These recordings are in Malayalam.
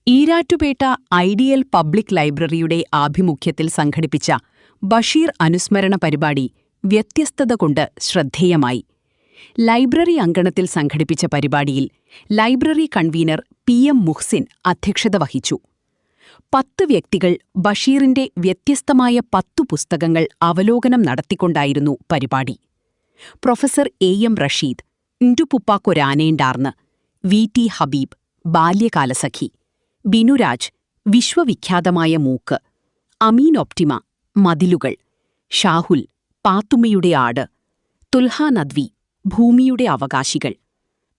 ഈരാറ്റുപേട്ട ഐഡിയൽ പബ്ലിക് ലൈബ്രറിയുടെ ആഭിമുഖ്യത്തിൽ സംഘടിപ്പിച്ച ബഷീർ അനുസ്മരണ പരിപാടി വ്യത്യസ്തത കൊണ്ട് ശ്രദ്ധേയമായി. ലൈബ്രറി അങ്കണത്തിൽ സംഘടിപ്പിച്ച പരിപാടിയിൽ ലൈബ്രറി കൺവീനർ PM മുഹ്സിൻ അധ്യക്ഷത വഹിച്ചു. 10 വ്യക്തികൾ ബഷീറിന്റെ വ്യത്യസ്തമായ 10 പുസ്തകങ്ങൾ അവലോകനം നടത്തിക്കൊണ്ടായിരുന്നു പരിപാടി. പ്രൊഫസർ AM റഷീദ്, ന്റുപുപ്പാക്കൊരാനേണ്ടാർന്ന്, VT ഹബീബ്, ബാല്യകാലസഖി, ബിനുരാജ്, വിശ്വവിഖ്യാതമായ മൂക്ക്, അമീൻ ഒപ്റ്റിമ, മതിലുകൾ, ഷാഹുൽ, പാത്തുമ്മയുടെ ആട്, തുൽഹ നദ്വി, ഭൂമിയുടെ അവകാശികൾ,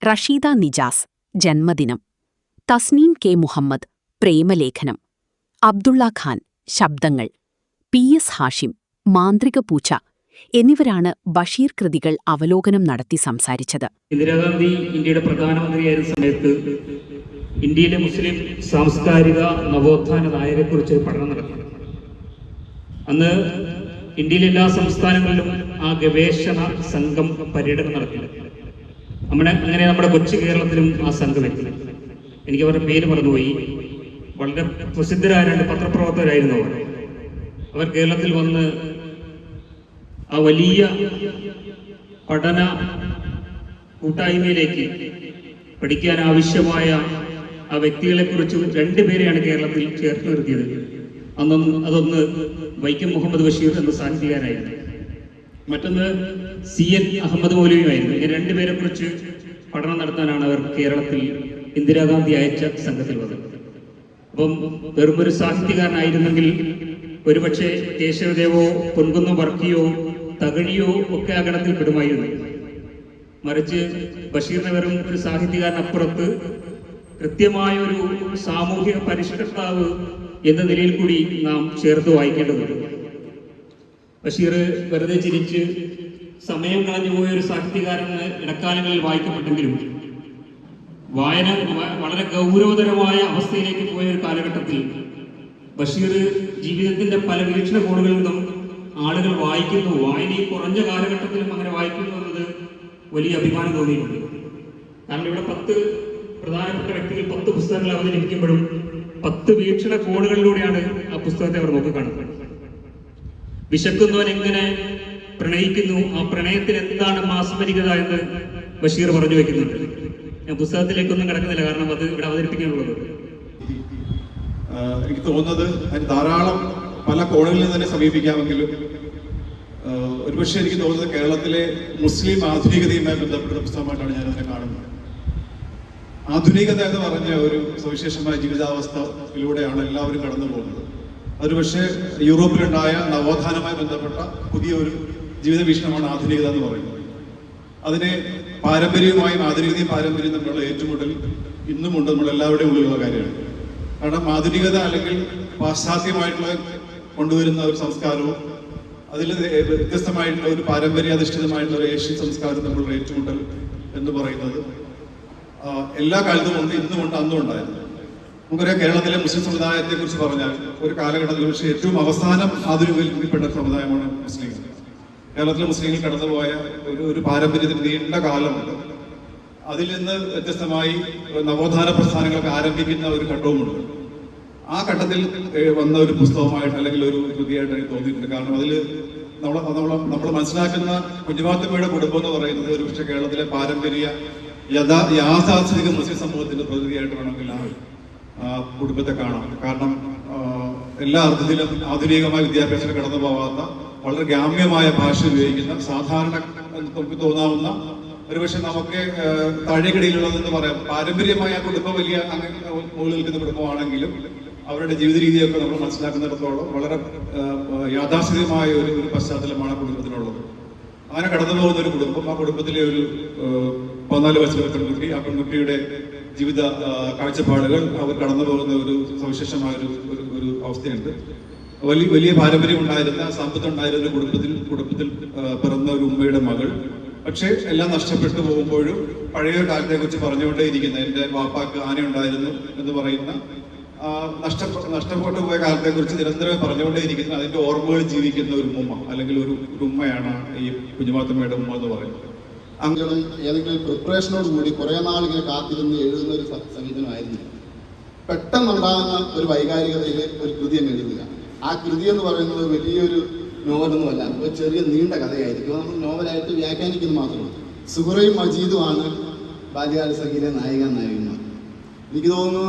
റഷീദ നിജാസ്, ജന്മദിനം, തസ്നീം K മുഹമ്മദ്, പ്രേമലേഖനം, അബ്ദുള്ള ഖാൻ, ശബ്ദങ്ങൾ, PS ഹാഷിം, മാന്ത്രിക പൂച്ച എന്നിവരാണ് ബഷീർ കൃതികൾ അവലോകനം നടത്തി സംസാരിച്ചത്. ഇന്ദിരാഗാന്ധി ഇന്ത്യയുടെ പ്രധാനമന്ത്രിയായിരുന്ന സമയത്ത് ഇന്ത്യയിലെ മുസ്ലിം സാംസ്കാരിക നവോത്ഥാന നായകരെക്കുറിച്ച് പഠനം നടത്തി. അന്ന് ഇന്ത്യയിലെ എല്ലാ സംസ്ഥാനങ്ങളിലും ആ ഗവേഷണ സംഘം പര്യടനം നടത്തി. അങ്ങനെ നമ്മുടെ കൊച്ചു കേരളത്തിലും ആ സംഘം എത്തി. എനിക്ക് അവരുടെ പേര് മറന്നുപോയി. വളരെ പ്രസിദ്ധരായ 2 പത്രപ്രവർത്തകരായിരുന്നു അവർ കേരളത്തിൽ വന്ന് ആ വലിയ പഠന കൂട്ടായ്മയിലേക്ക് പഠിക്കാൻ ആവശ്യമായ ആ വ്യക്തികളെക്കുറിച്ച് 2 പേരെയാണ് കേരളത്തിൽ ചേർത്ത് നിർത്തിയത്. അതൊന്ന് വൈക്കം മുഹമ്മദ് ബഷീർ എന്ന സാഹിത്യകാരനായിരുന്നു, മറ്റൊന്ന് CN അഹമ്മദ് മൗലവിയുമായിരുന്നു. ഇങ്ങനെ 2 പേരെ കുറിച്ച് പഠനം നടത്താനാണ് അവർ കേരളത്തിൽ ഇന്ദിരാഗാന്ധി അയച്ച സംഘത്തിൽ വന്നത്. അപ്പം വെറുമൊരു സാഹിത്യകാരനായിരുന്നെങ്കിൽ ഒരുപക്ഷെ കേശവദേവോ പൊൻകുന്നം വർക്കിയോ തകഴിയോ ഒക്കെ ആ ഗണത്തിൽ പെടുമായിരുന്നു. മറിച്ച് ബഷീറിനെ വെറും ഒരു സാഹിത്യകാരനപ്പുറത്ത് കൃത്യമായ ഒരു സാമൂഹിക പരിഷ്കർത്താവ് എന്ന നിലയിൽ കൂടി നാം ചേർത്ത് വായിക്കേണ്ടതുണ്ട്. ബഷീർ വെറുതെ ചിരിച്ച് സമയം കളഞ്ഞു പോയ ഒരു സാഹിത്യകാരന് ഇടക്കാലങ്ങളിൽ വായിക്കപ്പെട്ടെങ്കിലും വായന വളരെ ഗൗരവതരമായ അവസ്ഥയിലേക്ക് പോയ ഒരു കാലഘട്ടത്തിൽ ബഷീർ ജീവിതത്തിന്റെ പല വീക്ഷണകോണുകളിൽ നിന്നും ആളുകൾ വായിക്കുന്നു. വായനയിൽ കുറഞ്ഞ കാലഘട്ടത്തിലും അങ്ങനെ വായിക്കുന്നു എന്നത് വലിയ അഭിമാനം തോന്നിയിട്ടുണ്ട്. കാരണം ഇവിടെ 10 പ്രധാനപ്പെട്ട വ്യക്തികൾ 10 പുസ്തകങ്ങൾ അവതരിപ്പിക്കുമ്പോഴും 10 വീക്ഷണകോണുകളിലൂടെയാണ് ആ പുസ്തകത്തെ അവർ നോക്കിക്കാണുന്നത്. വിശക്കുന്നവൻ എങ്ങനെ പ്രണയിക്കുന്നു, ആ പ്രണയത്തിന് എന്താണ് മാസ്മരികത എന്ന് ബഷീർ പറഞ്ഞു വെക്കുന്നുണ്ട്. ഞാൻ പുസ്തകത്തിലേക്കൊന്നും കിടക്കുന്നില്ല, കാരണം അത് ഇവിടെ അവതരിപ്പിക്കാനുള്ളത്. എനിക്ക് തോന്നുന്നത് അതിന് ധാരാളം പല കോണുകളിൽ നിന്ന് തന്നെ സമീപിക്കാമെങ്കിലും ഒരുപക്ഷെ എനിക്ക് തോന്നുന്നത് കേരളത്തിലെ മുസ്ലിം ആധുനികതയുമായി ബന്ധപ്പെട്ട പുസ്തകമായിട്ടാണ് ഞാനതിനെ കാണുന്നത്. ആധുനികത എന്ന് പറഞ്ഞ ഒരു സവിശേഷമായ ജീവിതാവസ്ഥയിലൂടെയാണ് എല്ലാവരും കടന്നു പോകുന്നത്. അതൊരുപക്ഷെ യൂറോപ്പിലുണ്ടായ നവോത്ഥാനവുമായി ബന്ധപ്പെട്ട പുതിയൊരു ജീവിത വീക്ഷണമാണ് ആധുനികത എന്ന് പറയുന്നത്. അതിനെ പാരമ്പര്യവുമായും ആധുനികതയും പാരമ്പര്യവും തമ്മിലുള്ള ഏറ്റുമുട്ടൽ ഇന്നുമുണ്ട് നമ്മളെല്ലാവരുടെയും ഉള്ളിലുള്ള കാര്യമാണ്. കാരണം ആധുനികത അല്ലെങ്കിൽ പാശ്ചാത്യമായിട്ടുള്ള കൊണ്ടുവരുന്ന ഒരു സംസ്കാരവും അതിൽ വ്യത്യസ്തമായിട്ടുള്ള ഒരു പാരമ്പര്യാധിഷ്ഠിതമായിട്ടുള്ള ഒരു ഏഷ്യൻ സംസ്കാരം തമ്മിലുള്ള ഏറ്റുമുട്ടൽ എന്ന് പറയുന്നത് എല്ലാ കാലത്തും ഉണ്ട്, ഇന്നുമുണ്ട്, അന്നും ഉണ്ടായിരുന്നു. നമുക്കറിയാം കേരളത്തിലെ മുസ്ലിം സമുദായത്തെ കുറിച്ച് പറഞ്ഞാൽ ഒരു കാലഘട്ടത്തിൽ പക്ഷേ ഏറ്റവും അവസാനം ആധുനികവൽക്കരിക്കപ്പെട്ട സമുദായമാണ് മുസ്ലിങ്ങൾ. കേരളത്തിലെ മുസ്ലിങ്ങൾ കടന്നുപോയ ഒരു പാരമ്പര്യത്തിന് നീണ്ട കാലമുണ്ട്. അതിൽ നിന്ന് വ്യത്യസ്തമായി നവോത്ഥാന പ്രസ്ഥാനങ്ങളൊക്കെ ആരംഭിക്കുന്ന ഒരു ഘട്ടവുമുണ്ട്. ആ ഘട്ടത്തിൽ വന്ന ഒരു പുസ്തകമായിട്ട് അല്ലെങ്കിൽ ഒരു കൃതിയായിട്ട് എനിക്ക് തോന്നിയിട്ടുണ്ട്. കാരണം അതിൽ നമ്മൾ മനസ്സിലാക്കുന്ന കുഞ്ഞുമാത്തമ്മയുടെ കുടുംബം എന്ന് പറയുന്നത് ഒരു പക്ഷേ കേരളത്തിലെ പാരമ്പര്യ യാഥാസ്ഥിതിക മുസ്ലിം സമൂഹത്തിന്റെ പ്രതിനിധിയായിട്ട് വേണമെങ്കിൽ ആ കുടുംബത്തെ കാണാം. കാരണം എല്ലാ അർത്ഥത്തിലും ആധുനികമായ വിദ്യാഭ്യാസത്തിൽ കടന്നു പോകാത്ത വളരെ ഗ്രാമ്യമായ ഭാഷ ഉപയോഗിക്കുന്ന സാധാരണ നമുക്ക് തോന്നാവുന്ന ഒരുപക്ഷെ നമുക്ക് താഴേക്കിടയിലുള്ളതെന്ന് പറയാം. പാരമ്പര്യമായ കുടുംബം വലിയ മുകളിൽ നിൽക്കുന്ന കുടുംബമാണെങ്കിലും അവരുടെ ജീവിത രീതിയൊക്കെ നമ്മൾ മനസ്സിലാക്കുന്നിടത്തോളം വളരെ യാഥാസ്ഥിതികമായ ഒരു പശ്ചാത്തലമാണ് ആ കുടുംബത്തിനുള്ളത്. അങ്ങനെ കടന്നു പോകുന്ന ഒരു കുടുംബം, ആ കുടുംബത്തിലെ ഒരു 14 വയസ്സുള്ള പെൺകുട്ടി, ആ പെൺകുട്ടിയുടെ ജീവിത കാഴ്ചപ്പാടുകൾ അവർ കടന്നു പോകുന്ന ഒരു സവിശേഷമായ ഒരു അവസ്ഥയുണ്ട്. വലിയ പാരമ്പര്യം ഉണ്ടായിരുന്ന, സമ്പത്തുണ്ടായിരുന്ന ഒരു കുടുംബത്തിൽ പിറന്ന ഒരു ഉമ്മയുടെ മകൾ, പക്ഷെ എല്ലാം നഷ്ടപ്പെട്ടു പോകുമ്പോഴും പഴയ കാലത്തെ കുറിച്ച് പറഞ്ഞുകൊണ്ടേയിരിക്കുന്ന, എൻ്റെ വാപ്പാക്ക് ആന ഉണ്ടായിരുന്നു എന്ന് പറയുന്ന നഷ്ടപ്പെട്ടു പോയ കാലത്തെ കുറിച്ച് നിരന്തരം പറഞ്ഞുകൊണ്ടേയിരിക്കുന്ന, അതിന്റെ ഓർമ്മകൾ ജീവിക്കുന്ന ഒരു ഉമ്മ അല്ലെങ്കിൽ ഒരു ഉമ്മയാണ് ഈ കുഞ്ഞുമാത്തമ്മയുടെ ഉമ്മ എന്ന് പറയുന്നത്. അങ്ങനെ ഏതെങ്കിലും പ്രിപ്പറേഷനോട് കൂടി കുറേ നാൾ ഇങ്ങനെ കാത്തിരുന്ന് എഴുതുന്ന ഒരു സംഗീതമായിരുന്നു. പെട്ടെന്നുണ്ടാകുന്ന ഒരു വൈകാരികതയിൽ ഒരു കൃതി അങ്ങ് എഴുതുക. ആ കൃതി എന്ന് പറയുന്നത് വലിയൊരു നോവലൊന്നുമല്ല, ഒരു ചെറിയ നീണ്ട കഥയായിരിക്കും. നമ്മൾ നോവലായിട്ട് വ്യാഖ്യാനിക്കുന്നത് മാത്രമേ. സുഹറയും മജീദുമാണ് ബാല്യകാല സഖിയിലെ നായികന്മാർ. എനിക്ക് തോന്നുന്നു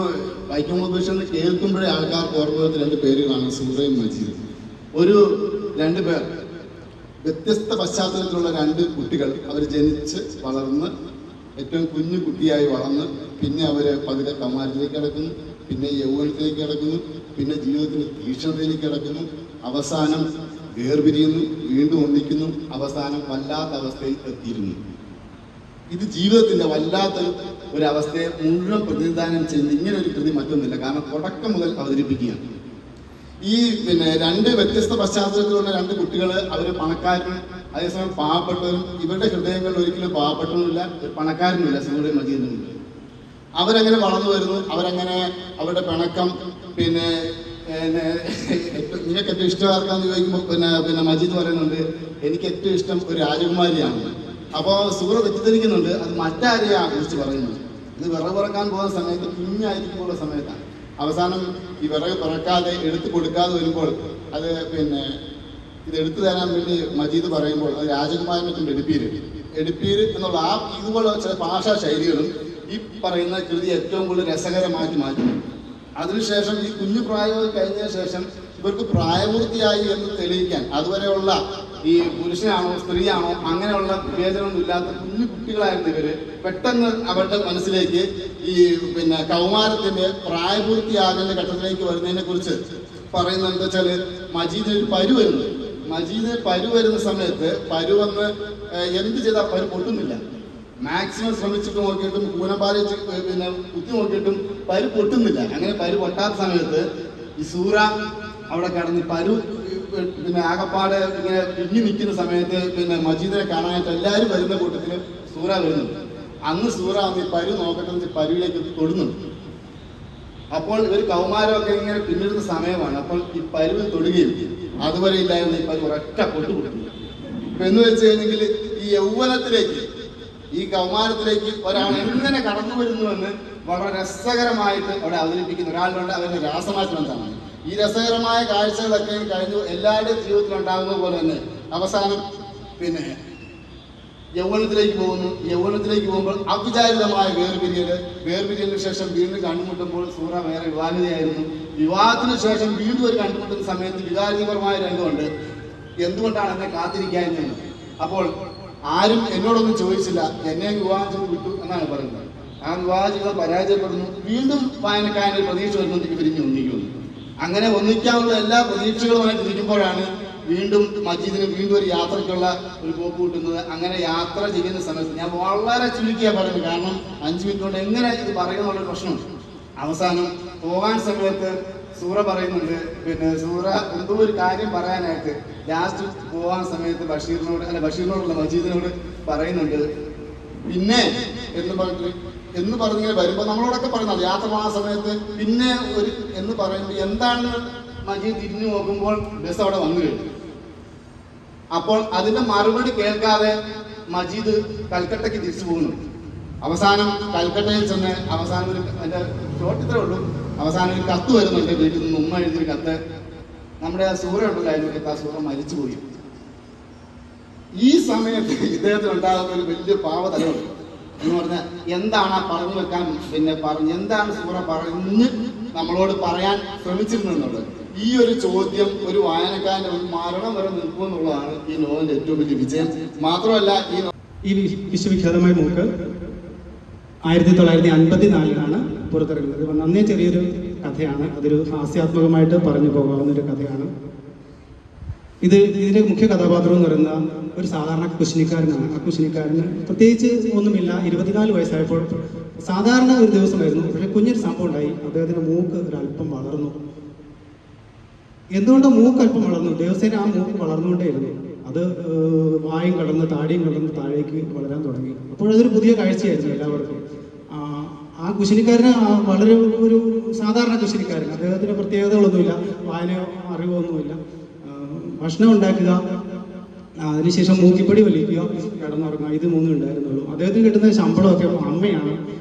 വൈക്കം മുഹമ്മദ് ബഷീർ എന്ന് കേൾക്കുമ്പോഴേ ആൾക്കാർക്ക് ഓർമ്മ വരുന്ന രണ്ട് പേരുകളാണ് സുഹറയും മജീദും. രണ്ട് പേർ വ്യത്യസ്ത പശ്ചാത്തലത്തിലുള്ള രണ്ട് കുട്ടികൾ. അവർ ജനിച്ച് വളർന്ന് ഏറ്റവും കുഞ്ഞു കുട്ടിയായി വളർന്ന് പിന്നെ അവർ പതുക്കെ കൗമാരത്തിലേക്ക് കിടക്കുന്നു, പിന്നെ യൗവനത്തിലേക്ക് കിടക്കുന്നു, പിന്നെ ജീവിതത്തിന് തീക്ഷ്ണതയിലേക്ക് കിടക്കുന്നു, അവസാനം വേർപിരിയുന്നു, വീണ്ടും ഒന്നിക്കുന്നു, അവസാനം വല്ലാത്ത അവസ്ഥയിൽ എത്തിയിരുന്നു. ഇത് ജീവിതത്തിൻ്റെ വല്ലാത്ത ഒരവസ്ഥയെ മുഴുവൻ പ്രതിനിധാനം ചെയ്യുന്ന ഇങ്ങനെ ഒരു കൃതി മറ്റൊന്നുമില്ല. കാരണം തുടക്കം മുതൽ അവതരിപ്പിക്കുകയാണ്. ഈ രണ്ട് വ്യത്യസ്ത പശ്ചാത്തലത്തിലുള്ള രണ്ട് കുട്ടികൾ, അവർ പണക്കാരും അതേസമയം പാവപ്പെട്ടവരും. ഇവരുടെ ഹൃദയങ്ങളിൽ ഒരിക്കലും പാവപ്പെട്ടവരുമില്ല, പണക്കാരനുമില്ല. സുഹറയും മജീദുമില്ല. അവരങ്ങനെ വളർന്നു വരുന്നു. അവരങ്ങനെ അവരുടെ പിണക്കം നിങ്ങൾക്ക് ഏറ്റവും ഇഷ്ടം ആർക്കാന്ന് ചോദിക്കുമ്പോൾ മജീദ് പറയുന്നുണ്ട്, എനിക്ക് ഏറ്റവും ഇഷ്ടം ഒരു രാജകുമാരിയാണ്. അപ്പോൾ സുഹറ തെറ്റിദ്ധരിക്കുന്നുണ്ട്, അത് മറ്റാരെയാ കുറിച്ച് പറയുന്നത്. ഇത് വിറക് പിറക്കാൻ പോകുന്ന സമയത്ത്, കുഞ്ഞായിരിക്കുമ്പോഴുള്ള സമയത്താണ്. അവസാനം ഈ വിറക് പിറക്കാതെ എടുത്തു കൊടുക്കാതെ വരുമ്പോൾ അത് ഇത് എടുത്തു തരാൻ വേണ്ടി മജീദ് പറയുമ്പോൾ അത് രാജകുമാരനെ കൊണ്ട് എടുപ്പീര് എന്നുള്ള ഇതുപോലെ ചില ഭാഷാ ശൈലികളും ഈ പറയുന്ന കൃതി ഏറ്റവും കൂടുതൽ രസകരമാക്കി മാറ്റുന്നു. അതിനുശേഷം ഈ കുഞ്ഞു പ്രായം കഴിഞ്ഞതിന് ശേഷം ഇവർക്ക് പ്രായപൂർത്തിയായി എന്ന് തെളിയിക്കാൻ, അതുവരെയുള്ള ഈ പുരുഷനാണോ സ്ത്രീയാണോ അങ്ങനെയുള്ള വിവേചനമൊന്നും ഇല്ലാത്ത കുഞ്ഞു കുട്ടികളായിരുന്നു ഇവര്. പെട്ടെന്ന് അവരുടെ മനസ്സിലേക്ക് ഈ കൗമാരത്തിന്റെ പ്രായപൂർത്തിയാകേണ്ട ഘട്ടത്തിലേക്ക് വരുന്നതിനെ കുറിച്ച് പറയുന്നത് എന്താ വെച്ചാല്, മജീദിന് പരു വരുന്നു. മജീദിന് പരു വരുന്ന സമയത്ത് പരു എന്ത് ചെയ്താൽ പരു പൊട്ടുന്നില്ല. മാക്സിമം ശ്രമിച്ചിട്ട് നോക്കിയിട്ടും കൂനപ്പാലി കുത്തി നോക്കിയിട്ടും പരു പൊട്ടുന്നില്ല. അങ്ങനെ പരു പൊട്ടാത്ത സമയത്ത് ഈ സൂറ അവിടെ കടന്ന് പരു ആകപ്പാട് ഇങ്ങനെ പിഞ്ഞു നിൽക്കുന്ന സമയത്ത് മജീദിനെ കാണാനായിട്ട് എല്ലാവരും വരുന്ന കൂട്ടത്തിൽ സൂറ വരുന്നുണ്ട്. അന്ന് സൂറ ഈ പരു നോക്കട്ടെ പരുവിലേക്ക് തൊടുന്നുണ്ട്. അപ്പോൾ ഇവർ കൗമാരമൊക്കെ ഇങ്ങനെ പിന്നിടുന്ന സമയമാണ്. അപ്പോൾ ഈ പരുവിൽ തൊടുകയും അതുവരെ ഇല്ലായിരുന്നു ഈ പരു ഒരൊറ്റ പൊട്ടുപൊട്ടുന്നു. ഇപ്പൊ എന്ന് വെച്ച് കഴിഞ്ഞെങ്കിൽ ഈ യൗവനത്തിലേക്ക്, ഈ കൗമാരത്തിലേക്ക് ഒരാൾ എങ്ങനെ കടന്നു വരുന്നുവെന്ന് വളരെ രസകരമായിട്ട് അവിടെ അവതരിപ്പിക്കുന്ന ഒരാളുണ്ട്. അവരുടെ രാസമാറ്റം എന്താണ്? ഈ രസകരമായ കാഴ്ചകളൊക്കെ കഴിഞ്ഞു എല്ലാവരുടെയും ജീവിതത്തിൽ ഉണ്ടാകുന്ന പോലെ തന്നെ അവസാനം യൗവനത്തിലേക്ക് പോകുന്നു. യൗവനത്തിലേക്ക് പോകുമ്പോൾ അവിചാരിതമായ വേർപിരിയലിന് ശേഷം വീണ്ടും കണ്ടുമുട്ടുമ്പോൾ സൂറ വേറെ വിവാഹിതയായിരുന്നു. വിവാഹത്തിന് ശേഷം വീണ്ടും ഒരു കണ്ടുമുട്ടുന്ന സമയത്ത് വികാരപരമായ രംഗമുണ്ട്. എന്തുകൊണ്ടാണ് എന്നെ കാത്തിരിക്കാഞ്ഞത്? അപ്പോൾ ആരും എന്നോടൊന്നും ചോദിച്ചില്ല, എന്നെ വിവാഹം ചെയ്ത് വിട്ടു എന്നാണ് പറയുന്നത്. ആ വിവാഹ ജീവിതം പരാജയപ്പെടുന്നു. വീണ്ടും വായനക്കാരൻ്റെ പ്രതീക്ഷ വരുന്നത് പിരിഞ്ഞ് ഒന്നിക്കുന്നു. അങ്ങനെ ഒന്നിക്കാനുള്ള എല്ലാ പ്രതീക്ഷകളുമായിട്ട് ഇരിക്കുമ്പോഴാണ് വീണ്ടും മജീദിന് വീണ്ടും ഒരു യാത്രയ്ക്കുള്ള ഒരു പോക്ക് കൂട്ടുന്നത്. അങ്ങനെ യാത്ര ചെയ്യുന്ന സമയത്ത് ഞാൻ വളരെ ചുരുക്കിയാണ് പറയുന്നത്, കാരണം 5 മിനിറ്റ് കൊണ്ട് എങ്ങനെ ഇത് പറയുന്നുള്ള പ്രശ്നം. അവസാനം പോകാൻ സമയത്ത് സൂറ പറയുന്നുണ്ട്, സൂറ എന്തോ ഒരു കാര്യം പറയാനായിട്ട് ലാസ്റ്റ് പോകാൻ സമയത്ത് ബഷീറിനോടുള്ള മജീദിനോട് പറയുന്നുണ്ട്, പിന്നെ എന്ന് പറഞ്ഞിങ്ങനെ വരുമ്പോൾ നമ്മളോടൊക്കെ പറയുന്നത് യാത്ര പോകുന്ന സമയത്ത് പിന്നെ എന്ന് പറയുമ്പോൾ എന്താണെന്ന് മജീദ് തിരിഞ്ഞു നോക്കുമ്പോൾ ബസ് അവിടെ വന്നു കഴിഞ്ഞു. അപ്പോൾ അതിന്റെ മറുപടി കേൾക്കാതെ മജീദ് കൽക്കട്ടയ്ക്ക് തിരിച്ചു പോകുന്നു. അവസാനം കൽക്കട്ടയിൽ ചെന്ന് അവസാനം അതിന്റെ ചോട്ടിത്രേ ഉള്ളൂ, അവസാനം ഒരു കത്ത് വരുന്നുണ്ട് വീട്ടിൽ നിന്ന്. ഉമ്മ എഴുതിയൊരു കത്ത്. നമ്മുടെ ആ സൂറ ഉണ്ടല്ലോ, അതിനൊക്കെ ആ സൂറ മരിച്ചുപോയി. ഈ സമയത്ത് ഇദ്ദേഹത്തിന് ഉണ്ടാകുന്ന ഒരു വലിയ പാവതലമുണ്ട് എന്ന് പറഞ്ഞാൽ എന്താണ് ആ പറഞ്ഞു വെക്കാൻ എന്താണ് സൂറ പറഞ്ഞ് നമ്മളോട് പറയാൻ ശ്രമിച്ചിരുന്നെന്നുള്ളത്. ഈ ഒരു ചോദ്യം ഒരു വായനക്കാരൻ്റെ മരണം വരെ നിൽക്കുമെന്നുള്ളതാണ് ഈ നോവലിന്റെ ഏറ്റവും വലിയ വിജയം. മാത്രമല്ല ഈ വിശ്വവിഖ്യാതമായ മൂക്ക് 1954 പുറത്തിറങ്ങുന്നത്. നന്നേ ചെറിയൊരു കഥയാണ്. അതൊരു ഹാസ്യാത്മകമായിട്ട് പറഞ്ഞു പോകാവുന്നൊരു കഥയാണ്. ഇതിന്റെ മുഖ്യ കഥാപാത്രം എന്ന് പറയുന്ന ഒരു സാധാരണ കുശിനിക്കാരനാണ്. ആ കുശിനിക്കാരന് പ്രത്യേകിച്ച് ഒന്നുമില്ല. 24 വയസ്സായപ്പോൾ സാധാരണ ഒരു ദിവസമായിരുന്നു. പക്ഷെ കുഞ്ഞൊരു സംഭവം ഉണ്ടായി. അദ്ദേഹത്തിന്റെ മൂക്ക് ഒരല്പം വളർന്നു. എന്തുകൊണ്ട് മൂക്ക് അല്പം വളർന്നു? ദിവസേന ആ മൂക്ക് വളർന്നുകൊണ്ടേയിരുന്നു. അത് വായും കടന്ന് താടിയും കടന്ന് താഴേക്ക് വളരാൻ തുടങ്ങി. അപ്പോഴതൊരു പുതിയ കാഴ്ചയായിരുന്നു എല്ലാവർക്കും. ആ കുശിനിക്കാരന് വളരെ ഒരു സാധാരണ കുശിനിക്കാരൻ. അദ്ദേഹത്തിന് പ്രത്യേകതകളൊന്നുമില്ല, വായനയോ അറിവോ ഒന്നുമില്ല. ഭക്ഷണം ഉണ്ടാക്കുക, അതിനുശേഷം മൂക്കിപ്പൊടി വലിക്കുക, കിടന്നുറങ്ങുക, ഇത് മൂന്നും ഉണ്ടായിരുന്നുള്ളൂ. അദ്ദേഹത്തിന് കിട്ടുന്ന ശമ്പളമൊക്കെ അമ്മയാണ്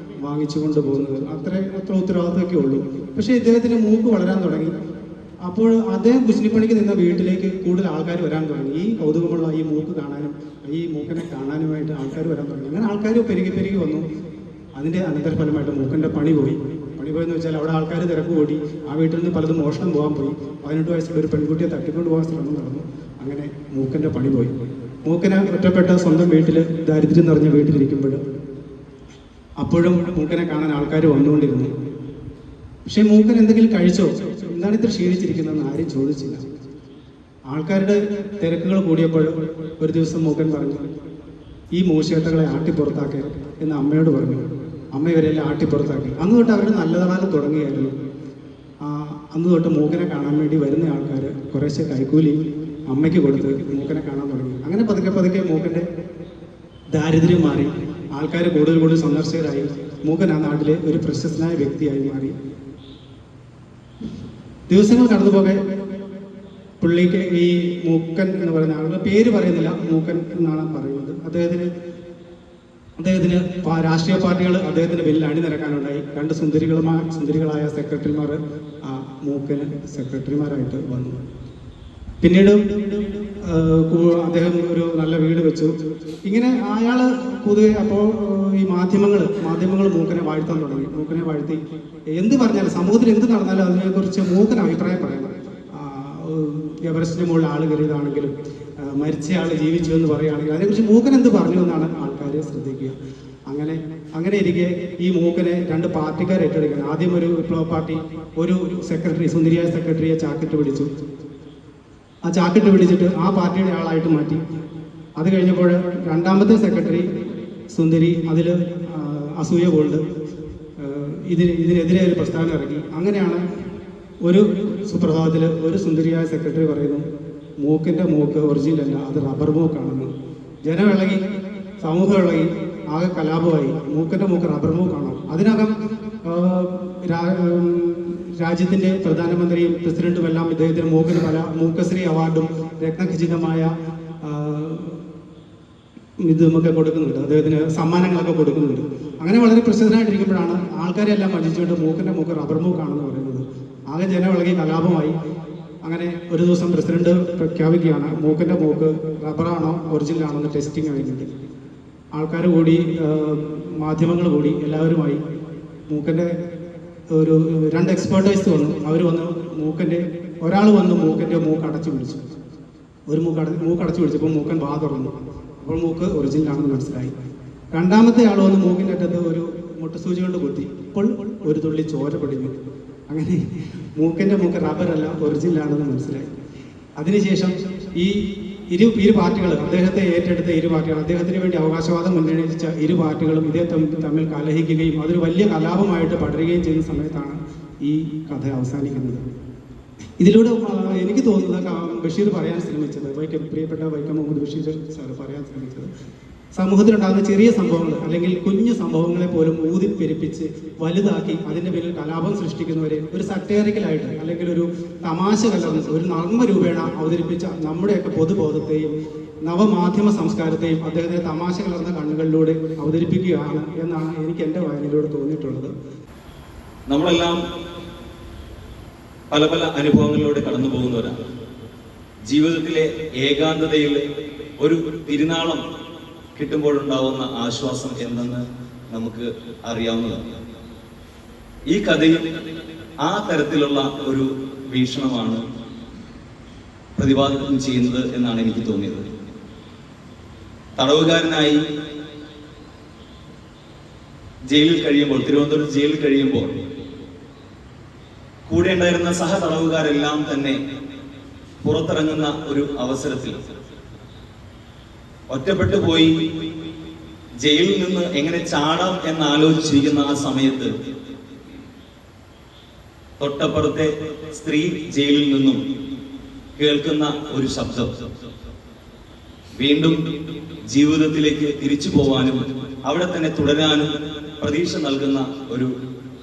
വാങ്ങിച്ചു കൊണ്ട് പോകുന്നത്. അത്ര ഉത്തരവാദിത്തമൊക്കെ ഉള്ളൂ. പക്ഷേ ഇദ്ദേഹത്തിൻ്റെ മൂക്ക് വളരാൻ തുടങ്ങി. അപ്പോൾ അദ്ദേഹം കുശിനിപ്പണിക്ക് നിന്ന വീട്ടിലേക്ക് കൂടുതൽ ആൾക്കാർ വരാൻ തുടങ്ങി. ഈ കൗതുകമുള്ള ഈ മൂക്ക് കാണാനും ഈ മൂക്കനെ കാണാനുമായിട്ട് ആൾക്കാർ വരാൻ തുടങ്ങി. അങ്ങനെ ആൾക്കാർ പെരുകി വന്നു. അതിൻ്റെ അനന്തരഫലമായിട്ട് മൂക്കൻ്റെ പണി പോയെന്ന് വെച്ചാൽ അവിടെ ആൾക്കാർ തിരക്ക് കൂടി. ആ വീട്ടിൽ നിന്ന് പലതും മോഷണം പോകാൻ പോയി. 18 വയസ്സുള്ള ഒരു പെൺകുട്ടിയെ തട്ടിക്കൊണ്ട് പോകാൻ ശ്രമം നടന്നു. അങ്ങനെ മൂക്കൻ്റെ പണി പോയി. മൂക്കന് ഒറ്റപ്പെട്ട സ്വന്തം വീട്ടിൽ, ദാരിദ്ര്യം നിറഞ്ഞ വീട്ടിലിരിക്കുമ്പോൾ അപ്പോഴും മൂക്കനെ കാണാൻ ആൾക്കാർ വന്നുകൊണ്ടിരുന്നു. പക്ഷേ മൂക്കൻ എന്തെങ്കിലും കഴിച്ചോ, എന്താണ് ഇത്ര ക്ഷീണിച്ചിരിക്കുന്നതെന്ന് ആരും ചോദിച്ചില്ല. ആൾക്കാരുടെ തിരക്കുകൾ കൂടിയപ്പോൾ ഒരു ദിവസം മൂക്കൻ പറഞ്ഞു, ഈ മൂശേട്ടകളെ ആട്ടിപ്പുറത്താക്കേ എന്ന് അമ്മയോട് പറഞ്ഞു. അമ്മ ഇവരെല്ലാം ആട്ടിപ്പുറത്താക്കി. അന്ന് തൊട്ട് അവരുടെ നല്ലകാലം തുടങ്ങിയായിരുന്നു. അന്ന് തൊട്ട് മൂക്കനെ കാണാൻ വേണ്ടി വരുന്ന ആൾക്കാർ കുറേശ്ശെ കൈക്കൂലി അമ്മയ്ക്ക് കൊടുത്ത് മൂക്കനെ കാണാൻ തുടങ്ങി. അങ്ങനെ പതുക്കെ മൂക്കൻ്റെ ദാരിദ്ര്യം മാറി. ആൾക്കാർ കൂടുതൽ സന്ദർശകരായി. മൂക്കൻ ആ നാട്ടിലെ ഒരു പ്രശസ്തനായ വ്യക്തിയായി മാറി. ദിവസങ്ങൾ കടന്നുപോകെ പുള്ളിക്ക് ഈ മൂക്കൻ എന്ന് പറയുന്ന ആളുടെ പേര് പറയുന്നില്ല, മൂക്കൻ എന്നാണ് പറയുന്നത്. അദ്ദേഹത്തിന് രാഷ്ട്രീയ പാർട്ടികൾ അദ്ദേഹത്തിന്റെ പേരിൽ അണിനിരക്കാനുണ്ടായി. 2 സുന്ദരികളായ സെക്രട്ടറിമാർ ആ മൂക്കന് സെക്രട്ടറിമാരായിട്ട് വന്നു. പിന്നീട് അദ്ദേഹം ഒരു നല്ല വീട് വെച്ചു. ഇങ്ങനെ അയാൾ പൊതുവെ അപ്പോൾ ഈ മാധ്യമങ്ങൾ മൂക്കനെ വാഴ്ത്താൻ തുടങ്ങി. മൂക്കനെ വാഴ്ത്തി എന്ത് പറഞ്ഞാലും, സമൂഹത്തിൽ എന്ത് നടന്നാലും അതിനെക്കുറിച്ച് മൂക്കൻ അഭിപ്രായം പറയണം. എവറസ്റ്റിന് മുകളിൽ ആൾ കയറിയതാണെങ്കിലും മരിച്ച ആൾ ജീവിച്ചു എന്ന് പറയുകയാണെങ്കിൽ അതിനെക്കുറിച്ച് മൂക്കൻ എന്ത് പറഞ്ഞു എന്നാണ് ആൾക്കാർ ശ്രദ്ധിക്കുക. അങ്ങനെ ഇരിക്കെ ഈ മൂക്കനെ 2 പാർട്ടിക്കാർ ഏറ്റെടുക്കണം. ആദ്യം ഒരു വിപ്ലവ പാർട്ടി ഒരു സെക്രട്ടറി, സുന്ദരിയായ സെക്രട്ടറിയെ ചാക്കിട്ട് പിടിച്ചു. ആ ചാക്കിട്ട് പിടിച്ചിട്ട് ആ പാർട്ടിയുടെ ആളായിട്ട് മാറ്റി. അത് കഴിഞ്ഞപ്പോൾ 2ാമത്തെ സെക്രട്ടറി സുന്ദരി അതിൽ അസൂയ കൊണ്ട് ഇതിനെതിരെ ഒരു പ്രസ്താവന ഇറക്കി. അങ്ങനെയാണ് ഒരു സുപ്രഭാതത്തിൽ ഒരു സുന്ദരിയായ സെക്രട്ടറി പറയുന്നു, മൂക്കിൻ്റെ മൂക്ക് ഒറിജിനൽ അല്ല, അത് റബ്ബർ മൂക്കാണെന്ന്. ജനം ഇളകി, സമൂഹം ഇളകി, ആകെ കലാപമായി. മൂക്കിൻ്റെ മൂക്ക് റബ്ബർ മൂക്കാണോ? അതിനകം രാജ്യത്തിൻ്റെ പ്രധാനമന്ത്രിയും പ്രസിഡന്റും എല്ലാം ഇദ്ദേഹത്തിന് മൂക്കിന് പല മൂക്കശ്രീ അവാർഡും രത്നഖചിതമായ ഇതുമൊക്കെ കൊടുക്കുന്നുണ്ട്. അദ്ദേഹത്തിന് സമ്മാനങ്ങളൊക്കെ കൊടുക്കുന്നുണ്ട്. അങ്ങനെ വളരെ പ്രസിദ്ധനായിട്ടിരിക്കുമ്പോഴാണ് ആൾക്കാരെല്ലാം വഞ്ചിച്ചുകൊണ്ട് മൂക്കിൻ്റെ മൂക്ക് റബ്ബർ മൂക്കാണെന്ന് പറയുന്നത്. ആകെ ജനം ഇളകി, കലാപമായി. അങ്ങനെ ഒരു ദിവസം പ്രസിഡന്റ് പ്രഖ്യാപിക്കുകയാണ്, മൂക്കിൻ്റെ മൂക്ക് റബ്ബറാണോ ഒറിജിനലാണോ എന്ന് ടെസ്റ്റിംഗ് കഴിഞ്ഞിട്ട്. ആൾക്കാർ കൂടി, മാധ്യമങ്ങൾ കൂടി, എല്ലാവരുമായി മൂക്കിൻ്റെ ഒരു 2 എക്സ്പേർട്ടൈസ് വന്നു. അവർ വന്ന് ഒരാൾ വന്ന് മൂക്കിൻ്റെ മൂക്ക് അടച്ചു പിടിച്ചു. ഒരു മൂക്ക് അടച്ചു പിടിച്ചപ്പോൾ മൂക്കൻ വാ തുറന്നു. അപ്പോൾ മൂക്ക് ഒറിജിനലാണെന്ന് മനസ്സിലായി. 2ാമത്തെ ആൾ വന്ന് മൂക്കിൻ്റെ അറ്റത്ത് ഒരു മുട്ടസൂചി കൊണ്ട് കുത്തി. ഇപ്പോൾ ഒരു തുള്ളി ചോര പൊടിഞ്ഞു. അങ്ങനെ മൂക്കിൻ്റെ മൂക്ക് റബ്ബറല്ല, ഒറിജിനലാണെന്ന് മനസ്സിലായി. അതിനുശേഷം ഈ ഇരു പാർട്ടികൾ, അദ്ദേഹത്തെ ഏറ്റെടുത്ത 2 പാർട്ടികൾ, അദ്ദേഹത്തിന് വേണ്ടി അവകാശവാദം ഉന്നയിച്ച 2 പാർട്ടികളും ഇതേ തമ്മിൽ കലഹിക്കുകയും അതൊരു വലിയ കലാപമായിട്ട് പടരുകയും ചെയ്യുന്ന സമയത്താണ് ഈ കഥ അവസാനിക്കുന്നത്. ഇതിലൂടെ എനിക്ക് തോന്നുന്നത് ബഷീർ പറയാൻ ശ്രമിച്ചത്, പ്രിയപ്പെട്ട വൈക്കം മുഹമ്മദ് ബഷീർ സാർ പറയാൻ ശ്രമിച്ചത്, സമൂഹത്തിലുണ്ടാകുന്ന ചെറിയ സംഭവങ്ങൾ അല്ലെങ്കിൽ കുഞ്ഞു സംഭവങ്ങളെ പോലും ഊതിപ്പെരുപ്പിച്ച് വലുതാക്കി അതിൻ്റെ പേരിൽ കലാപം സൃഷ്ടിക്കുന്നവരെ ഒരു സറ്റേറിക്കലായിട്ട് അല്ലെങ്കിൽ ഒരു തമാശ കലർന്ന് ഒരു നർമ്മ രൂപേണ അവതരിപ്പിച്ച നമ്മുടെയൊക്കെ പൊതുബോധത്തെയും നവമാധ്യമ സംസ്കാരത്തെയും അദ്ദേഹത്തെ തമാശ കലർന്ന കണ്ണുകളിലൂടെ അവതരിപ്പിക്കുകയാണ് എന്നാണ് എനിക്ക് എൻ്റെ വായനയിലൂടെ തോന്നിയിട്ടുള്ളത്. നമ്മളെല്ലാം പല അനുഭവങ്ങളിലൂടെ കടന്നു പോകുന്നവരാണ്. ജീവിതത്തിലെ ഏകാന്തതയിൽ ഒരു തിരുനാളം കിട്ടുമ്പോഴുണ്ടാവുന്ന ആശ്വാസം എന്തെന്ന് നമുക്ക് അറിയാവുന്നതാണ്. ഈ കഥയിൽ ആ തരത്തിലുള്ള ഒരു വീക്ഷണമാണ് പ്രതിപാദനം ചെയ്യുന്നത് എന്നാണ് എനിക്ക് തോന്നിയത്. തടവുകാരനായി ജയിലിൽ കഴിയുമ്പോൾ, തിരുവനന്തപുരത്ത് ജയിലിൽ കഴിയുമ്പോൾ കൂടെ ഉണ്ടായിരുന്ന സഹതടവുകാരെല്ലാം തന്നെ പുറത്തിറങ്ങുന്ന ഒരു അവസരത്തിൽ ഒറ്റപ്പെട്ടു പോയി ജയിലിൽ നിന്ന് എങ്ങനെ ചാടാം എന്നാലോചിച്ചിരിക്കുന്ന ആ സമയത്ത് തൊട്ടപ്പുറത്തെ സ്ത്രീ ജയിലിൽ നിന്നും കേൾക്കുന്ന ഒരു ശബ്ദം വീണ്ടും ജീവിതത്തിലേക്ക് തിരിച്ചു പോവാനും അവിടെ തന്നെ തുടരാനും പ്രതീക്ഷ നൽകുന്ന ഒരു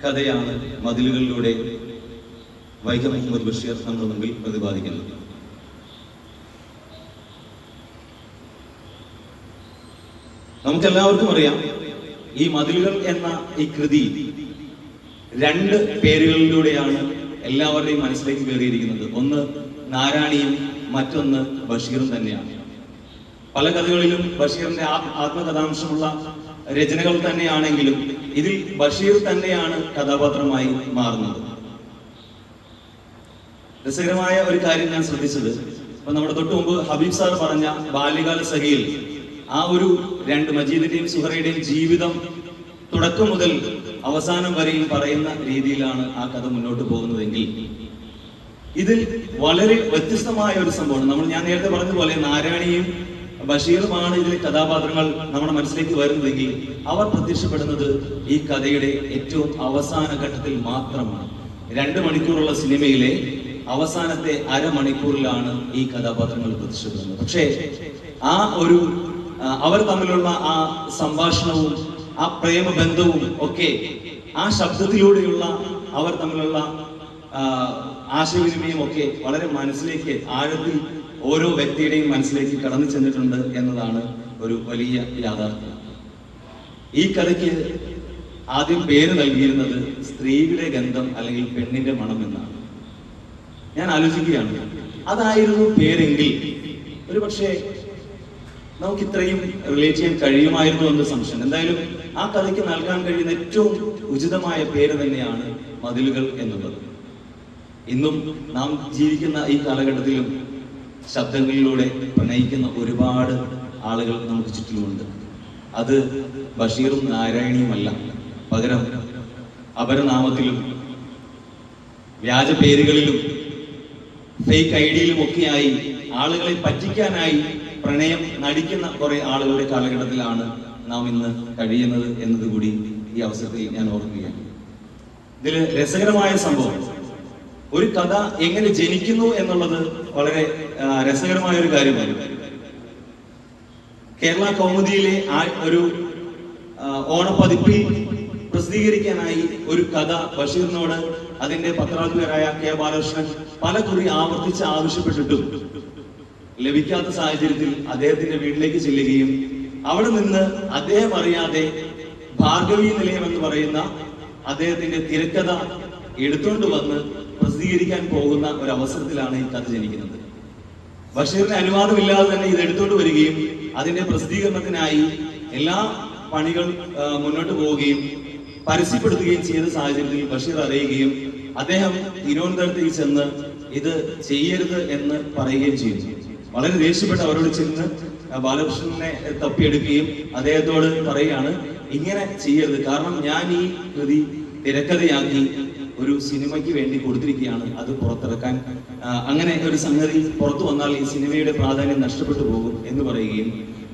കഥയാണ് മതിലുകളിലൂടെ വൈക്കം മുഹമ്മദ് ബഷീർ നമ്മുടെ മുമ്പിൽ പ്രതിപാദിക്കുന്നത്. നമുക്കെല്ലാവർക്കും അറിയാം, ഈ മതിലുകൾ എന്ന ഈ കൃതി 2 പേരുകളിലൂടെയാണ് എല്ലാവരുടെയും മനസ്സിലേക്ക് കയറിയിരിക്കുന്നത്. ഒന്ന് നാരായണിയും മറ്റൊന്ന് ബഷീറും തന്നെയാണ്. പല കഥകളിലും ബഷീറിന്റെ ആത്മകഥാംശമുള്ള രചനകൾ തന്നെയാണെങ്കിലും ഇതിൽ ബഷീർ തന്നെയാണ് കഥാപാത്രമായി മാറുന്നത്. രസകരമായ ഒരു കാര്യം ഞാൻ ശ്രദ്ധിച്ചത്, ഇപ്പൊ നമ്മുടെ തൊട്ടു മുമ്പ് ഹബീബ് സാർ പറഞ്ഞ ബാല്യകാല സഖിയിൽ ആ ഒരു 2 മജീദിന്റെയും സുഹറയുടെയും ജീവിതം തുടക്കം മുതൽ അവസാനം വരെയും പറയുന്ന രീതിയിലാണ് ആ കഥ മുന്നോട്ട് പോകുന്നതെങ്കിൽ ഇതിൽ വളരെ വ്യത്യസ്തമായ ഒരു സംഭവമാണ്. ഞാൻ നേരത്തെ പറഞ്ഞതുപോലെ നാരായണിയും ബഷീറുമാണ് ഇതിലെ കഥാപാത്രങ്ങൾ നമ്മുടെ മനസ്സിലേക്ക് വരുന്നതെങ്കിൽ അവർ പ്രത്യക്ഷപ്പെടുന്നത് ഈ കഥയുടെ ഏറ്റവും അവസാന ഘട്ടത്തിൽ മാത്രമാണ്. 2 മണിക്കൂറുള്ള സിനിമയിലെ അവസാനത്തെ അരമണിക്കൂറിലാണ് ഈ കഥാപാത്രങ്ങൾ പ്രത്യക്ഷപ്പെടുന്നത്. പക്ഷേ ആ ഒരു അവർ തമ്മിലുള്ള ആ സംഭാഷണവും ആ പ്രേമബന്ധവും ഒക്കെ ആ ശബ്ദത്തിലൂടെയുള്ള അവർ തമ്മിലുള്ള ആശയവിനിമയം ഒക്കെ വളരെ മനസ്സിലേക്ക് ആഴത്തിൽ ഓരോ വ്യക്തിയുടെയും മനസ്സിലേക്ക് കടന്നു ചെന്നിട്ടുണ്ട് എന്നതാണ് ഒരു വലിയ യാഥാർത്ഥ്യം. ഈ കഥയ്ക്ക് ആദ്യം പേര് നൽകിയിരുന്നത് സ്ത്രീയുടെ ഗന്ധം അല്ലെങ്കിൽ പെണ്ണിന്റെ മണം എന്നാണ്. ഞാൻ ആലോചിക്കുകയാണ്, അതായിരുന്നു പേരെങ്കിൽ ഒരു പക്ഷേ നമുക്ക് ഇത്രയും റിലേറ്റ് ചെയ്യാൻ കഴിയുമായിരുന്നു എന്ന് സംശയം. എന്തായാലും ആ കഥയ്ക്ക് നൽകാൻ കഴിയുന്ന ഏറ്റവും ഉചിതമായ പേര് തന്നെയാണ് മതിലുകൾ എന്നുള്ളത്. ഇന്നും നാം ജീവിക്കുന്ന ഈ കാലഘട്ടത്തിലും ശബ്ദങ്ങളിലൂടെ പ്രണയിക്കുന്ന ഒരുപാട് ആളുകൾ നമുക്ക് ചുറ്റിലുമുണ്ട്. അത് ബഷീറും നാരായണിയുമല്ല, പകരം അപരനാമത്തിലും വ്യാജ പേരുകളിലും ഫേക്ക് ഐഡിയയിലും ഒക്കെയായി ആളുകളെ പറ്റിക്കാനായി പ്രണയം നടിക്കുന്ന കുറെ ആളുകളുടെ കാലഘട്ടത്തിലാണ് നാം ഇന്ന് കഴിയുന്നത് എന്നതുകൂടി ഈ അവസരത്തിൽ ഞാൻ ഓർക്കുകയാണ്. ഇതിൽ രസകരമായ സംഭവം, ഒരു കഥ എങ്ങനെ ജനിക്കുന്നു എന്നുള്ളത് വളരെ രസകരമായ ഒരു കാര്യമാണ്. കേരള കൗമുദിയിലെ ഒരു ഓണപ്പതിപ്പിൽ പ്രസിദ്ധീകരിക്കാനായി ഒരു കഥ ബഷീറിനോട് അതിന്റെ പത്രാധിപരായ കെ ബാലകൃഷ്ണൻ പല കുറി ആവർത്തിച്ച് ആവശ്യപ്പെട്ടിട്ടും ലഭിക്കാത്ത സാഹചര്യത്തിൽ അദ്ദേഹത്തിന്റെ വീട്ടിലേക്ക് ചെല്ലുകയും അവിടെ നിന്ന് അദ്ദേഹം അറിയാതെ ഭാർഗവി നിലയം എന്ന് പറയുന്ന അദ്ദേഹത്തിന്റെ തിരക്കഥ എടുത്തുകൊണ്ട് വന്ന് പ്രസിദ്ധീകരിക്കാൻ പോകുന്ന ഒരു അവസരത്തിലാണ് ഈ കഥ ജനിക്കുന്നത്. ബഷീറിന് അനുവാദമില്ലാതെ തന്നെ ഇത് എടുത്തുകൊണ്ട് വരികയും അതിന്റെ പ്രസിദ്ധീകരണത്തിനായി എല്ലാ പണികൾ മുന്നോട്ട് പോവുകയും പരസ്യപ്പെടുത്തുകയും ചെയ്ത സാഹചര്യത്തിൽ ബഷീർ അറിയുകയും അദ്ദേഹം തിരുവനന്തപുരത്തേക്ക് ചെന്ന് ഇത് ചെയ്യരുത് എന്ന് പറയുകയും ചെയ്തു. വളരെ ദേഷ്യപ്പെട്ട് അവരോട് ചെന്ന് ബാലകൃഷ്ണനെ തപ്പിയെടുക്കുകയും അദ്ദേഹത്തോട് പറയുകയാണ്, ഇങ്ങനെ ചെയ്യരുത്, കാരണം ഞാൻ ഈ കൃതി തിരക്കഥയാക്കി ഒരു സിനിമയ്ക്ക് വേണ്ടി കൊടുത്തിരിക്കുകയാണ്, അത് പുറത്തിറക്കാൻ അങ്ങനെ ഒരു സംഗതി പുറത്തു വന്നാൽ ഈ സിനിമയുടെ പ്രാധാന്യം നഷ്ടപ്പെട്ടു പോകും എന്ന് പറയുകയും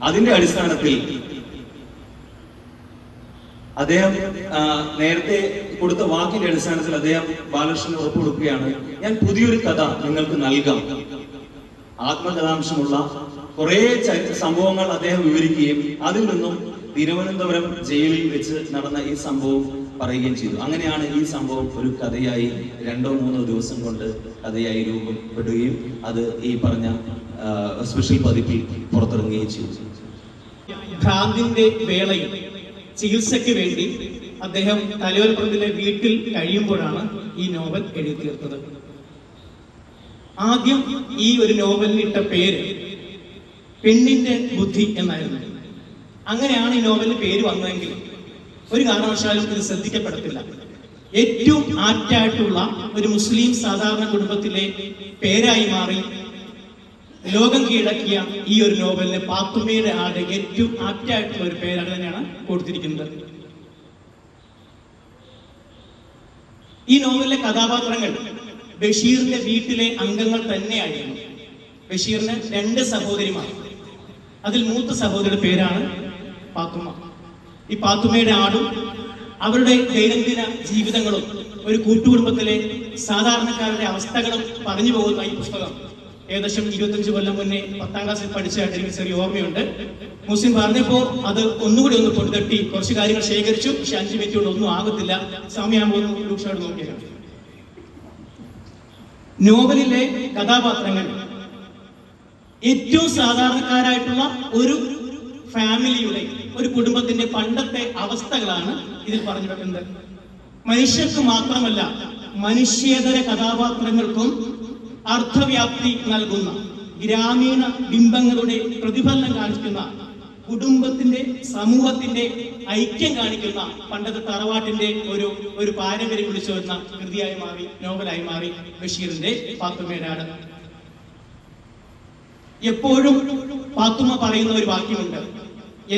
അതിന്റെ അടിസ്ഥാനത്തിൽ അദ്ദേഹം നേരത്തെ കൊടുത്ത വാക്കിന്റെ അടിസ്ഥാനത്തിൽ അദ്ദേഹം ബാലകൃഷ്ണന് ഉറപ്പ് കൊടുക്കുകയാണ്, ഞാൻ പുതിയൊരു കഥ നിങ്ങൾക്ക് നൽകാം. ആത്മകഥാംശമുള്ള കുറെ സംഭവങ്ങൾ അദ്ദേഹം വിവരിക്കുകയും അതിൽ നിന്നും തിരുവനന്തപുരം ജയിലിൽ വെച്ച് നടന്ന ഈ സംഭവം പറയുകയും ചെയ്തു. അങ്ങനെയാണ് ഈ സംഭവം ഒരു കഥയായി 2-3 ദിവസം കൊണ്ട് കഥയായി രൂപപ്പെടുകയും അത് ഈ പറഞ്ഞ സ്പെഷ്യൽ പതിപ്പിൽ പുറത്തിറങ്ങുകയും ചെയ്തു. ഭ്രാന്തിന്റെ വേളയിൽ ചികിത്സയ്ക്ക് വേണ്ടി അദ്ദേഹം തലയോലപ്പറമ്പിലെ വീട്ടിൽ കഴിയുമ്പോഴാണ് ഈ നോവൽ എഴുതി തീർത്തത്. ആദ്യം ഈ ഒരു നോവലിന് ഇട്ട പേര് പെണ്ണിന്റെ ബുദ്ധി എന്നായിരുന്നു. അങ്ങനെയാണ് ഈ നോവലിന് പേര് വന്നതെങ്കിൽ ഒരു കാരണവശാലും ഇത് ശ്രദ്ധിക്കപ്പെടത്തില്ല. ഏറ്റവും ആപ്റ്റായിട്ടുള്ള ഒരു മുസ്ലിം സാധാരണ കുടുംബത്തിലെ പേരായി മാറി ലോകം കീഴടക്കിയ ഈ ഒരു നോവലിന് പാത്തുമ്മയുടെ ആട് ഏറ്റവും ആപ്റ്റായിട്ടുള്ള ഒരു പേര് തന്നെയാണ് കൊടുത്തിരിക്കുന്നത്. ഈ നോവലിലെ കഥാപാത്രങ്ങൾ ബഷീറിന്റെ വീട്ടിലെ അംഗങ്ങൾ തന്നെയായിരുന്നു. ബഷീറിന് 2 സഹോദരിമാർ, അതിൽ മൂത്ത സഹോദരിയുടെ പേരാണ് പാത്തുമ്മ. ഈ പാത്തുമ്മയുടെ ആടും അവരുടെ ദൈനംദിന ജീവിതങ്ങളും ഒരു കൂട്ടുകുടുംബത്തിലെ സാധാരണക്കാരുടെ അവസ്ഥകളും പറഞ്ഞു പോകുന്ന ഈ പുസ്തകം ഏകദേശം 25 കൊല്ലം മുന്നേ 10ാം ക്ലാസ്സിൽ പഠിച്ചതായിട്ട് എനിക്ക് ചെറിയ ഓർമ്മയുണ്ട്. മുസ്ലിം പറഞ്ഞപ്പോ അത് ഒന്നുകൂടി ഒന്ന് പൊടിതട്ടി കുറച്ച് കാര്യങ്ങൾ ശേഖരിച്ചു. പക്ഷെ 5 മിനിറ്റ് കൊണ്ട് ഒന്നും ആകത്തില്ല, സമയമാകുമ്പോൾ രൂക്ഷമായിട്ട് നോക്കിയാണ്. നോവലിലെ കഥാപാത്രങ്ങൾ ഏറ്റവും സാധാരണക്കാരായിട്ടുള്ള ഒരു ഫാമിലിയുടെ ഒരു കുടുംബത്തിന്റെ പണ്ടത്തെ അവസ്ഥകളാണ് ഇതിൽ പറഞ്ഞു വെക്കുന്നത്. മനുഷ്യർക്ക് മാത്രമല്ല, മനുഷ്യേതര കഥാപാത്രങ്ങൾക്കും അർത്ഥവ്യാപ്തി നൽകുന്ന, ഗ്രാമീണ ബിംബങ്ങളുടെ പ്രതിഫലനം കാണിക്കുന്ന, കുടുംബത്തിന്റെ സമൂഹത്തിന്റെ ഐക്യം കാണിക്കുന്ന പണ്ടത്തെ തറവാട്ടിന്റെ ഒരു പാരമ്പര്യം വിളിച്ചു വരുന്ന കൃതിയായി മാറി, നോവലായി മാറി ബഷീറിന്റെ പാത്തുമ്മയുടെ ആട്. എപ്പോഴും പാത്തുമ്മ പറയുന്ന ഒരു വാക്യമുണ്ട്,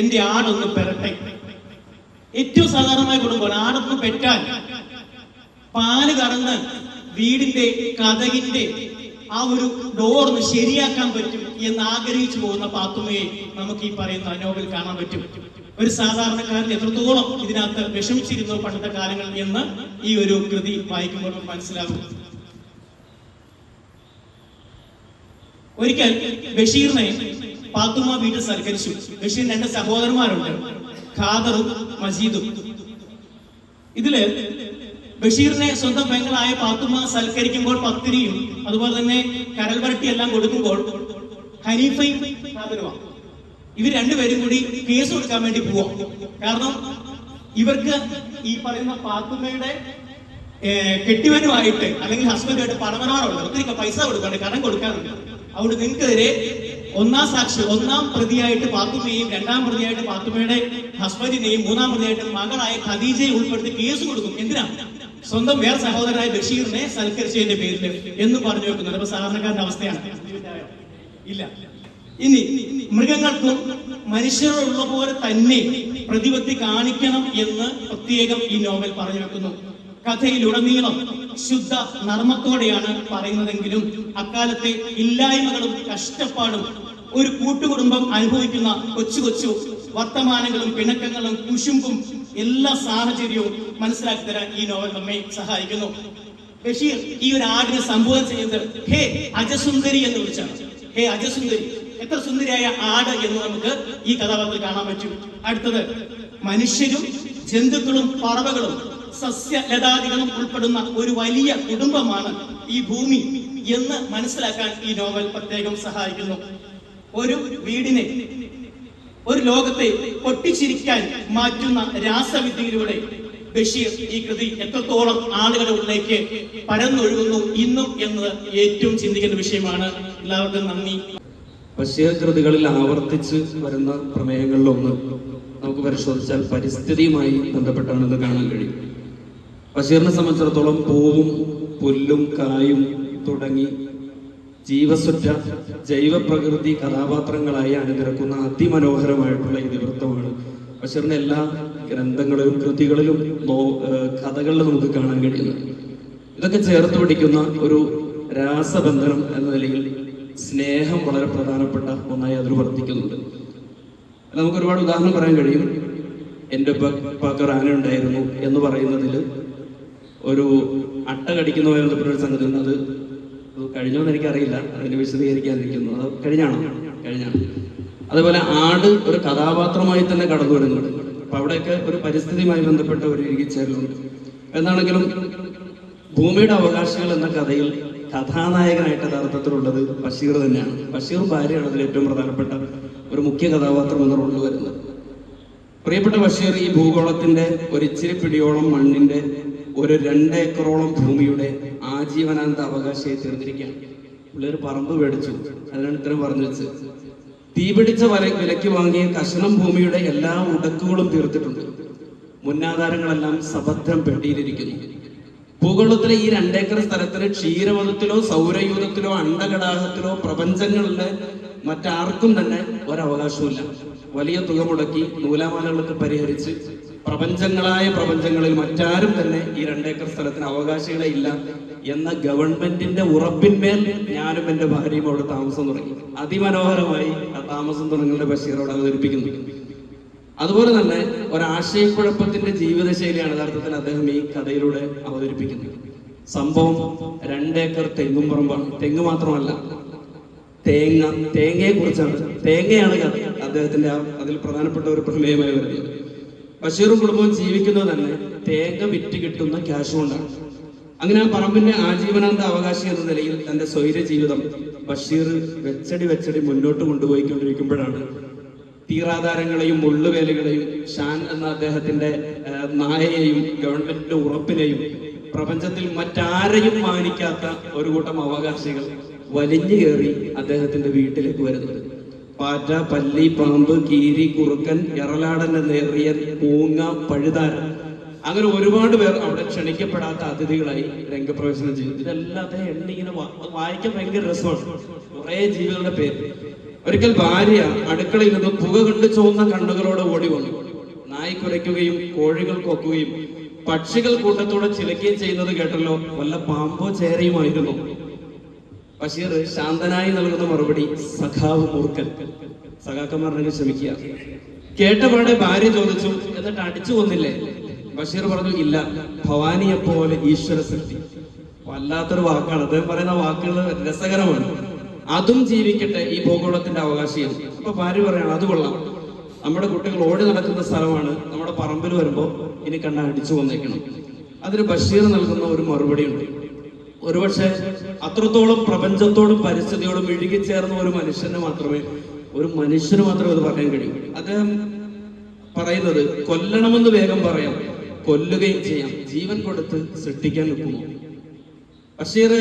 എന്റെ ആടൊന്ന് പെരട്ടെ. ഏറ്റവും സാധാരണമായ കുടുംബമാണ്. ആടൊന്ന് പെറ്റാൽ പാല് കറന്ന് വീടിന്റെ കതകിന്റെ ആ ഒരു ഡോറിന് ശരിയാക്കാൻ പറ്റും എന്ന് ആഗ്രഹിച്ചു പോകുന്ന പാത്തുമ്മയെ നമുക്ക് ഈ പറയുന്ന നോവൽ കാണാൻ പറ്റും. ഒരു സാധാരണക്കാരൻ എത്രത്തോളം ഇതിനകത്ത് വിഷമിച്ചിരുന്നു പണ്ടത്തെ കാലങ്ങളിൽ എന്ന് ഈ ഒരു കൃതി വായിക്കുമ്പോൾ മനസ്സിലാകും. ഒരിക്കൽ ബഷീറിനെ പാത്തുമ്മ വീട്ടിൽ സൽക്കരിച്ചു. ബഷീറിന് 2 സഹോദരന്മാരുണ്ട്, ഖാദറും മജീദും. ഇതില് ബഷീറിനെ സ്വന്തം പെങ്ങളായ പാത്തുമ്മ സൽക്കരിക്കുമ്പോൾ പത്തിരിയും അതുപോലെ തന്നെ കരൽവരട്ടി എല്ലാം കൊടുക്കുമ്പോൾ ഹനീഫയും ഖാദറുമാണ്. ഇവർ രണ്ടുപേരും കൂടി കേസ് കൊടുക്കാൻ വേണ്ടി പോവാം. കാരണം ഇവർക്ക് ഈ പറയുന്ന പാത്തുമ്മയുടെ കെട്ടിവനുമായിട്ട് അല്ലെങ്കിൽ ഹസ്ബൻഡുമായിട്ട് പണമനോറുണ്ട്, ഒത്തിരി പൈസ കൊടുക്കാണ്ട്, കടം കൊടുക്കാറുണ്ട്. അതുകൊണ്ട് നിങ്ങൾക്കെതിരെ ഒന്നാം പ്രതിയായിട്ട് പാത്തുമ്മയെയും 2ാം പ്രതിയായിട്ട് പാത്തുമ്മയുടെ ഹസ്ബൻഡിനെയും 3ാം പ്രതിയായിട്ട് മകളായ ഖദീജയെ ഉൾപ്പെടുത്തി കേസ് കൊടുക്കും. എന്തിനാ? സ്വന്തം വേറെ സഹോദരനായ ബഷീറിനെ സൽക്കരിച്ചതിന്റെ പേരിൽ എന്ന് പറഞ്ഞു വെക്കുന്നത്. അപ്പൊ സാധാരണക്കാരന്റെ അവസ്ഥയാണ് ഇല്ല. ഇനി മൃഗങ്ങൾക്കും മനുഷ്യരോടുള്ള പോലെ തന്നെ പ്രതിപത്തി കാണിക്കണം എന്ന് പ്രത്യേകം ഈ നോവൽ പറഞ്ഞു വെക്കുന്നു. കഥയിലുടനീളം ശുദ്ധ നർമ്മത്തോടെയാണ് പറയുന്നതെങ്കിലും അക്കാലത്തെ ഇല്ലായ്മകളും കഷ്ടപ്പാടും ഒരു കൂട്ടുകുടുംബം അനുഭവിക്കുന്ന കൊച്ചു കൊച്ചു വർത്തമാനങ്ങളും പിണക്കങ്ങളും കുശുമ്പും എല്ലാ സാഹചര്യവും മനസ്സിലാക്കി തരാൻ ഈ നോവൽ നമ്മെ സഹായിക്കുന്നു. ബഷീർ ഈ ഒരു ആടിനെ സംബോധന ചെയ്യുന്നത് ഹേ അജസുന്ദരി എന്ന് വിളിച്ചാണ്. ഹേ അജസുന്ദരി, എത്ര സുന്ദരിയായ ആട് എന്ന് നമുക്ക് ഈ കഥാപാത്രത്തിൽ കാണാൻ പറ്റും. അടുത്തത്, മനുഷ്യരും ജന്തുക്കളും പറവകളും സസ്യലതാദികളും ഉൾപ്പെടുന്ന ഒരു വലിയ കുടുംബമാണ് ഈ ഭൂമി എന്ന് മനസ്സിലാക്കാൻ ഈ നോവൽ പ്രത്യേകം സഹായിക്കുന്നു. ഒരു വീടിനെ, ഒരു ലോകത്തെ പൊട്ടിച്ചിരിക്കാൻ മാറ്റുന്ന രാസവിദ്യയിലൂടെ ബഷീർ ഈ കൃതി എത്രത്തോളം ആളുകളുടെ ഉള്ളിലേക്ക് പരന്നൊഴുകുന്നു ഇന്നും എന്നത് ഏറ്റവും ചിന്തിക്കേണ്ട വിഷയമാണ്. എല്ലാവർക്കും നന്ദി. ബഷീർ കൃതികളിൽ ആവർത്തിച്ച് വരുന്ന പ്രമേയങ്ങളിലൊന്ന് നമുക്ക് പരിശോധിച്ചാൽ പരിസ്ഥിതിയുമായി ബന്ധപ്പെട്ടാണെന്ന് കാണാൻ കഴിയും. ബഷീറിനെ സംബന്ധിച്ചിടത്തോളം പൂവും പുല്ലും കായും തുടങ്ങി ജീവസുറ്റ ജൈവപ്രകൃതി കഥാപാത്രങ്ങളായി അണിനിരക്കുന്ന അതിമനോഹരമായിട്ടുള്ള ഇതിവൃത്തമാണ് ബഷീറിന്റെ എല്ലാ ഗ്രന്ഥങ്ങളിലും കൃതികളിലും കഥകളിലും നമുക്ക് കാണാൻ കഴിയുന്നത്. ഇതൊക്കെ ചേർത്ത് പിടിക്കുന്ന ഒരു രാസബന്ധനം എന്ന നിലയിൽ സ്നേഹം വളരെ പ്രധാനപ്പെട്ട ഒന്നായി അതിൽ വർദ്ധിക്കുന്നുണ്ട്. നമുക്ക് ഒരുപാട് ഉദാഹരണം പറയാൻ കഴിയും. എൻ്റെ ഉപ്പാക്ക് ആന ഉണ്ടായിരുന്നു എന്ന് പറയുന്നതിൽ ഒരു അട്ട കടിക്കുന്നതുമായി ബന്ധപ്പെട്ടൊരു സംഗതി ഉണ്ട്. അത് കഴിഞ്ഞോന്ന് എനിക്കറിയില്ല, അതിന് വിശദീകരിക്കാതിരിക്കുന്നു. അത് കഴിഞ്ഞാണ്. അതേപോലെ ആട് ഒരു കഥാപാത്രമായി തന്നെ കടന്നു വരുന്നുണ്ട്. അപ്പൊ അവിടെയൊക്കെ ഒരു പരിസ്ഥിതിയുമായി ബന്ധപ്പെട്ട ഒരു ഇഴുകിച്ചേരലുണ്ട്. എന്താണെങ്കിലും ഭൂമിയുടെ അവകാശികൾ എന്ന കഥയിൽ കഥാനായകനായിട്ട് യഥാർത്ഥത്തിലുള്ളത് ബഷീർ തന്നെയാണ്. ബഷീറും ഭാര്യയാണ് അതിൽ ഏറ്റവും പ്രധാനപ്പെട്ട ഒരു മുഖ്യ കഥാപാത്രം എന്ന റോളിൽ വരുന്നത്. പ്രിയപ്പെട്ട ബഷീർ ഈ ഭൂഗോളത്തിന്റെ ഒരിച്ചിരി പിടിയോളം മണ്ണിന്റെ ഒരു 2 ഏക്കറോളം ഭൂമിയുടെ ആജീവനാന്ത അവകാശിയായി തീർന്നിരിക്കുകയാണ്. പുള്ളിയൊരു പറമ്പ് മേടിച്ചു, അതിനാണ് ഇത്രയും പറഞ്ഞു വെച്ച്. തീപിടിച്ച വിലയ്ക്ക് വാങ്ങിയ കഷണം ഭൂമിയുടെ എല്ലാ ഉടക്കുകളും തീർത്തിട്ടുണ്ട്. മുന്നാധാരങ്ങളെല്ലാം സഭദ്രം പെട്ടിയിലിരിക്കുന്നു. ഭൂഗോളത്തിലെ ഈ 2 ഏക്കർ സ്ഥലത്തിന് ക്ഷീരവധത്തിലോ സൗരയൂഥത്തിലോ അണ്ടകടാഹത്തിലോ പ്രപഞ്ചങ്ങളിലെ മറ്റാർക്കും തന്നെ ഒരവകാശവുമില്ല. വലിയ തുക മുടക്കി നൂലാമാലകളൊക്കെ പരിഹരിച്ച് പ്രപഞ്ചങ്ങളിൽ മറ്റാരും തന്നെ ഈ 2 ഏക്കർ സ്ഥലത്തിന് അവകാശികളെ ഇല്ല എന്ന ഗവൺമെന്റിന്റെ ഉറപ്പിന്മേൽ ഞാനും എൻ്റെ ഭാര്യയും അവിടെ താമസം തുടങ്ങി. അതിമനോഹരമായി ആ താമസം തുടങ്ങുന്ന ബഷീർ അവിടെ അവതരിപ്പിക്കുന്നു. അതുപോലെ തന്നെ ഒരാശയക്കുഴപ്പത്തിന്റെ ജീവിതശൈലിയാണ് യഥാർത്ഥത്തിൽ അദ്ദേഹം ഈ കഥയിലൂടെ അവതരിപ്പിക്കുന്നത്. സംഭവം 2 ഏക്കർ തെങ്ങും പറമ്പാണ്. തെങ്ങ് മാത്രമല്ല, തേങ്ങയെ കുറിച്ചാണ്. തേങ്ങയാണ് അദ്ദേഹത്തിന്റെ അതിൽ പ്രധാനപ്പെട്ട ഒരു പ്രമേയമായി വരുന്നത്. ബഷീറും കുടുംബവും ജീവിക്കുന്നത് തന്നെ തേങ്ങ വിറ്റ് കിട്ടുന്ന ക്യാഷ് കൊണ്ടാണ്. അങ്ങനെ ആ പറമ്പിന്റെ ആജീവനാന്ത അവകാശി എന്ന നിലയിൽ തന്റെ സ്വൈര ജീവിതം ബഷീർ വെച്ചടി മുന്നോട്ട് കൊണ്ടുപോയിക്കൊണ്ടിരിക്കുമ്പോഴാണ് തീറാധാരങ്ങളെയും മുള്ളുവേലുകളെയും ഷാൻ എന്ന അദ്ദേഹത്തിന്റെ നായയെയും ഗവൺമെന്റിന്റെ ഉറപ്പിനെയും പ്രപഞ്ചത്തിൽ മറ്റാരെയും മാനിക്കാത്ത ഒരു കൂട്ടം അവകാശികൾ വലിഞ്ഞു കയറി അദ്ദേഹത്തിന്റെ വീട്ടിലേക്ക് വരുന്നത്. പാറ്റ, പല്ലി, പാമ്പ്, കീരി, കുറുക്കൻ, എറലാടൻ, നേറിയൻ, പൂങ്ങ, പഴുതാരൻ, അങ്ങനെ ഒരുപാട് പേർ അവിടെ ക്ഷണിക്കപ്പെടാത്ത അതിഥികളായി രംഗപ്രവേശനം ചെയ്തു. ഇതെല്ലാം അദ്ദേഹം ഇങ്ങനെ വായിക്കാൻ ഭയങ്കര രസമാണ്. കുറെ ജീവികളുടെ പേര്. ഒരിക്കൽ ഭാര്യ അടുക്കളയിൽ നിന്ന് പുക കണ്ട് ചുവന്ന കണ്ണുകളോടെ ഓടി വന്നു. നായി കുരയ്ക്കുകയും കോഴികൾ കൊക്കുകയും പക്ഷികൾ കൂട്ടത്തോടെ ചിലക്കുകയും ചെയ്യുന്നത് കേട്ടല്ലോ, വല്ല പാമ്പോ ചേരയുമായിരുന്നു. ബഷീർ ശാന്തനായി നൽകുന്ന മറുപടി, സഖാവ് മൂർഖൻ. സഖാക്കന്മാർ ശ്രമിക്കുക. കേട്ടപാടെ ഭാര്യ ചോദിച്ചു, എന്നിട്ട് അടിച്ചു കൊന്നില്ലേ? ബഷീർ പറഞ്ഞു, ഇല്ല, ഭവാനിയെ പോലെ ഈശ്വര സൃഷ്ടി. വല്ലാത്തൊരു വാക്കാണ്. അദ്ദേഹം പറയുന്ന വാക്കുകൾ രസകരമാണ്. അതും ജീവിക്കട്ടെ, ഈ ഭൂഗോളത്തിന്റെ അവകാശിയാണ്. അപ്പൊ ഭാര്യ പറയാണ്, അത് കൊള്ളാം, നമ്മുടെ കുട്ടികൾ ഓടി നടക്കുന്ന സ്ഥലമാണ്, നമ്മുടെ പറമ്പിൽ വരുമ്പോ ഇനി കണ്ട അടിച്ചു വന്നേക്കണം. അതിന് ബഷീർ നൽകുന്ന ഒരു മറുപടി ഉണ്ട്. ഒരുപക്ഷെ അത്രത്തോളം പ്രപഞ്ചത്തോടും പരിസ്ഥിതിയോടും ഇഴുകിച്ചേർന്ന ഒരു മനുഷ്യന് മാത്രമേ ഇത് പറയാൻ കഴിയൂ. അദ്ദേഹം പറയുന്നത്, കൊല്ലണമെന്ന് വേഗം പറയാം, കൊല്ലുകയും ചെയ്യാം, ജീവൻ കൊടുത്ത് സൃഷ്ടിക്കാൻ നിൽക്കുന്നു. ബഷീർ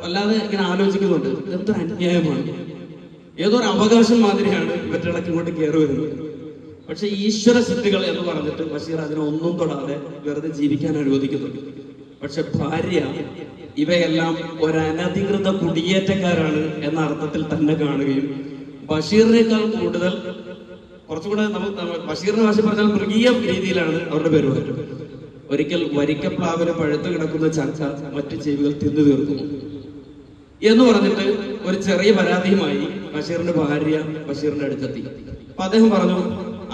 അല്ലാതെ ഇങ്ങനെ ആലോചിക്കുന്നുണ്ട്, ഇതെന്തൊരു അന്യായമാണ്, ഏതൊരു അവകാശം മാതിരിയാണ് ഇവറ്റകളൊക്കെ ഇങ്ങോട്ട് കയറി വരുന്നത്. പക്ഷെ ഈശ്വര സൃഷ്ടികൾ എന്ന് പറഞ്ഞിട്ട് ബഷീർ അതിനെ ഒന്നും തൊടാതെ വെറുതെ ജീവിക്കാൻ അനുവദിക്കുന്നുണ്ട്. പക്ഷെ ഭാര്യ ഇവയെല്ലാം ഒരനധികൃത കുടിയേറ്റക്കാരാണ് എന്ന അർത്ഥത്തിൽ തന്നെ കാണുകയും ബഷീറിനേക്കാൾ കൂടുതൽ കുറച്ചുകൂടെ ബഷീറിന്റെ ഭാഷ പറഞ്ഞാൽ മൃഗീയ രീതിയിലാണ് അവരുടെ പെരുമാറ്റം. ഒരിക്കൽ വരിക്കപ്ലാവിന് പഴുത്തു കിടക്കുന്ന ചക്ക മറ്റു ജീവികൾ തിന്നു തീർക്കുന്നു എന്ന് പറഞ്ഞിട്ട് ഒരു ചെറിയ പരാതിയുമായി ബഷീറിന്റെ ഭാര്യ ബഷീറിന്റെ അടുത്തെത്തി. അപ്പൊ അദ്ദേഹം പറഞ്ഞു,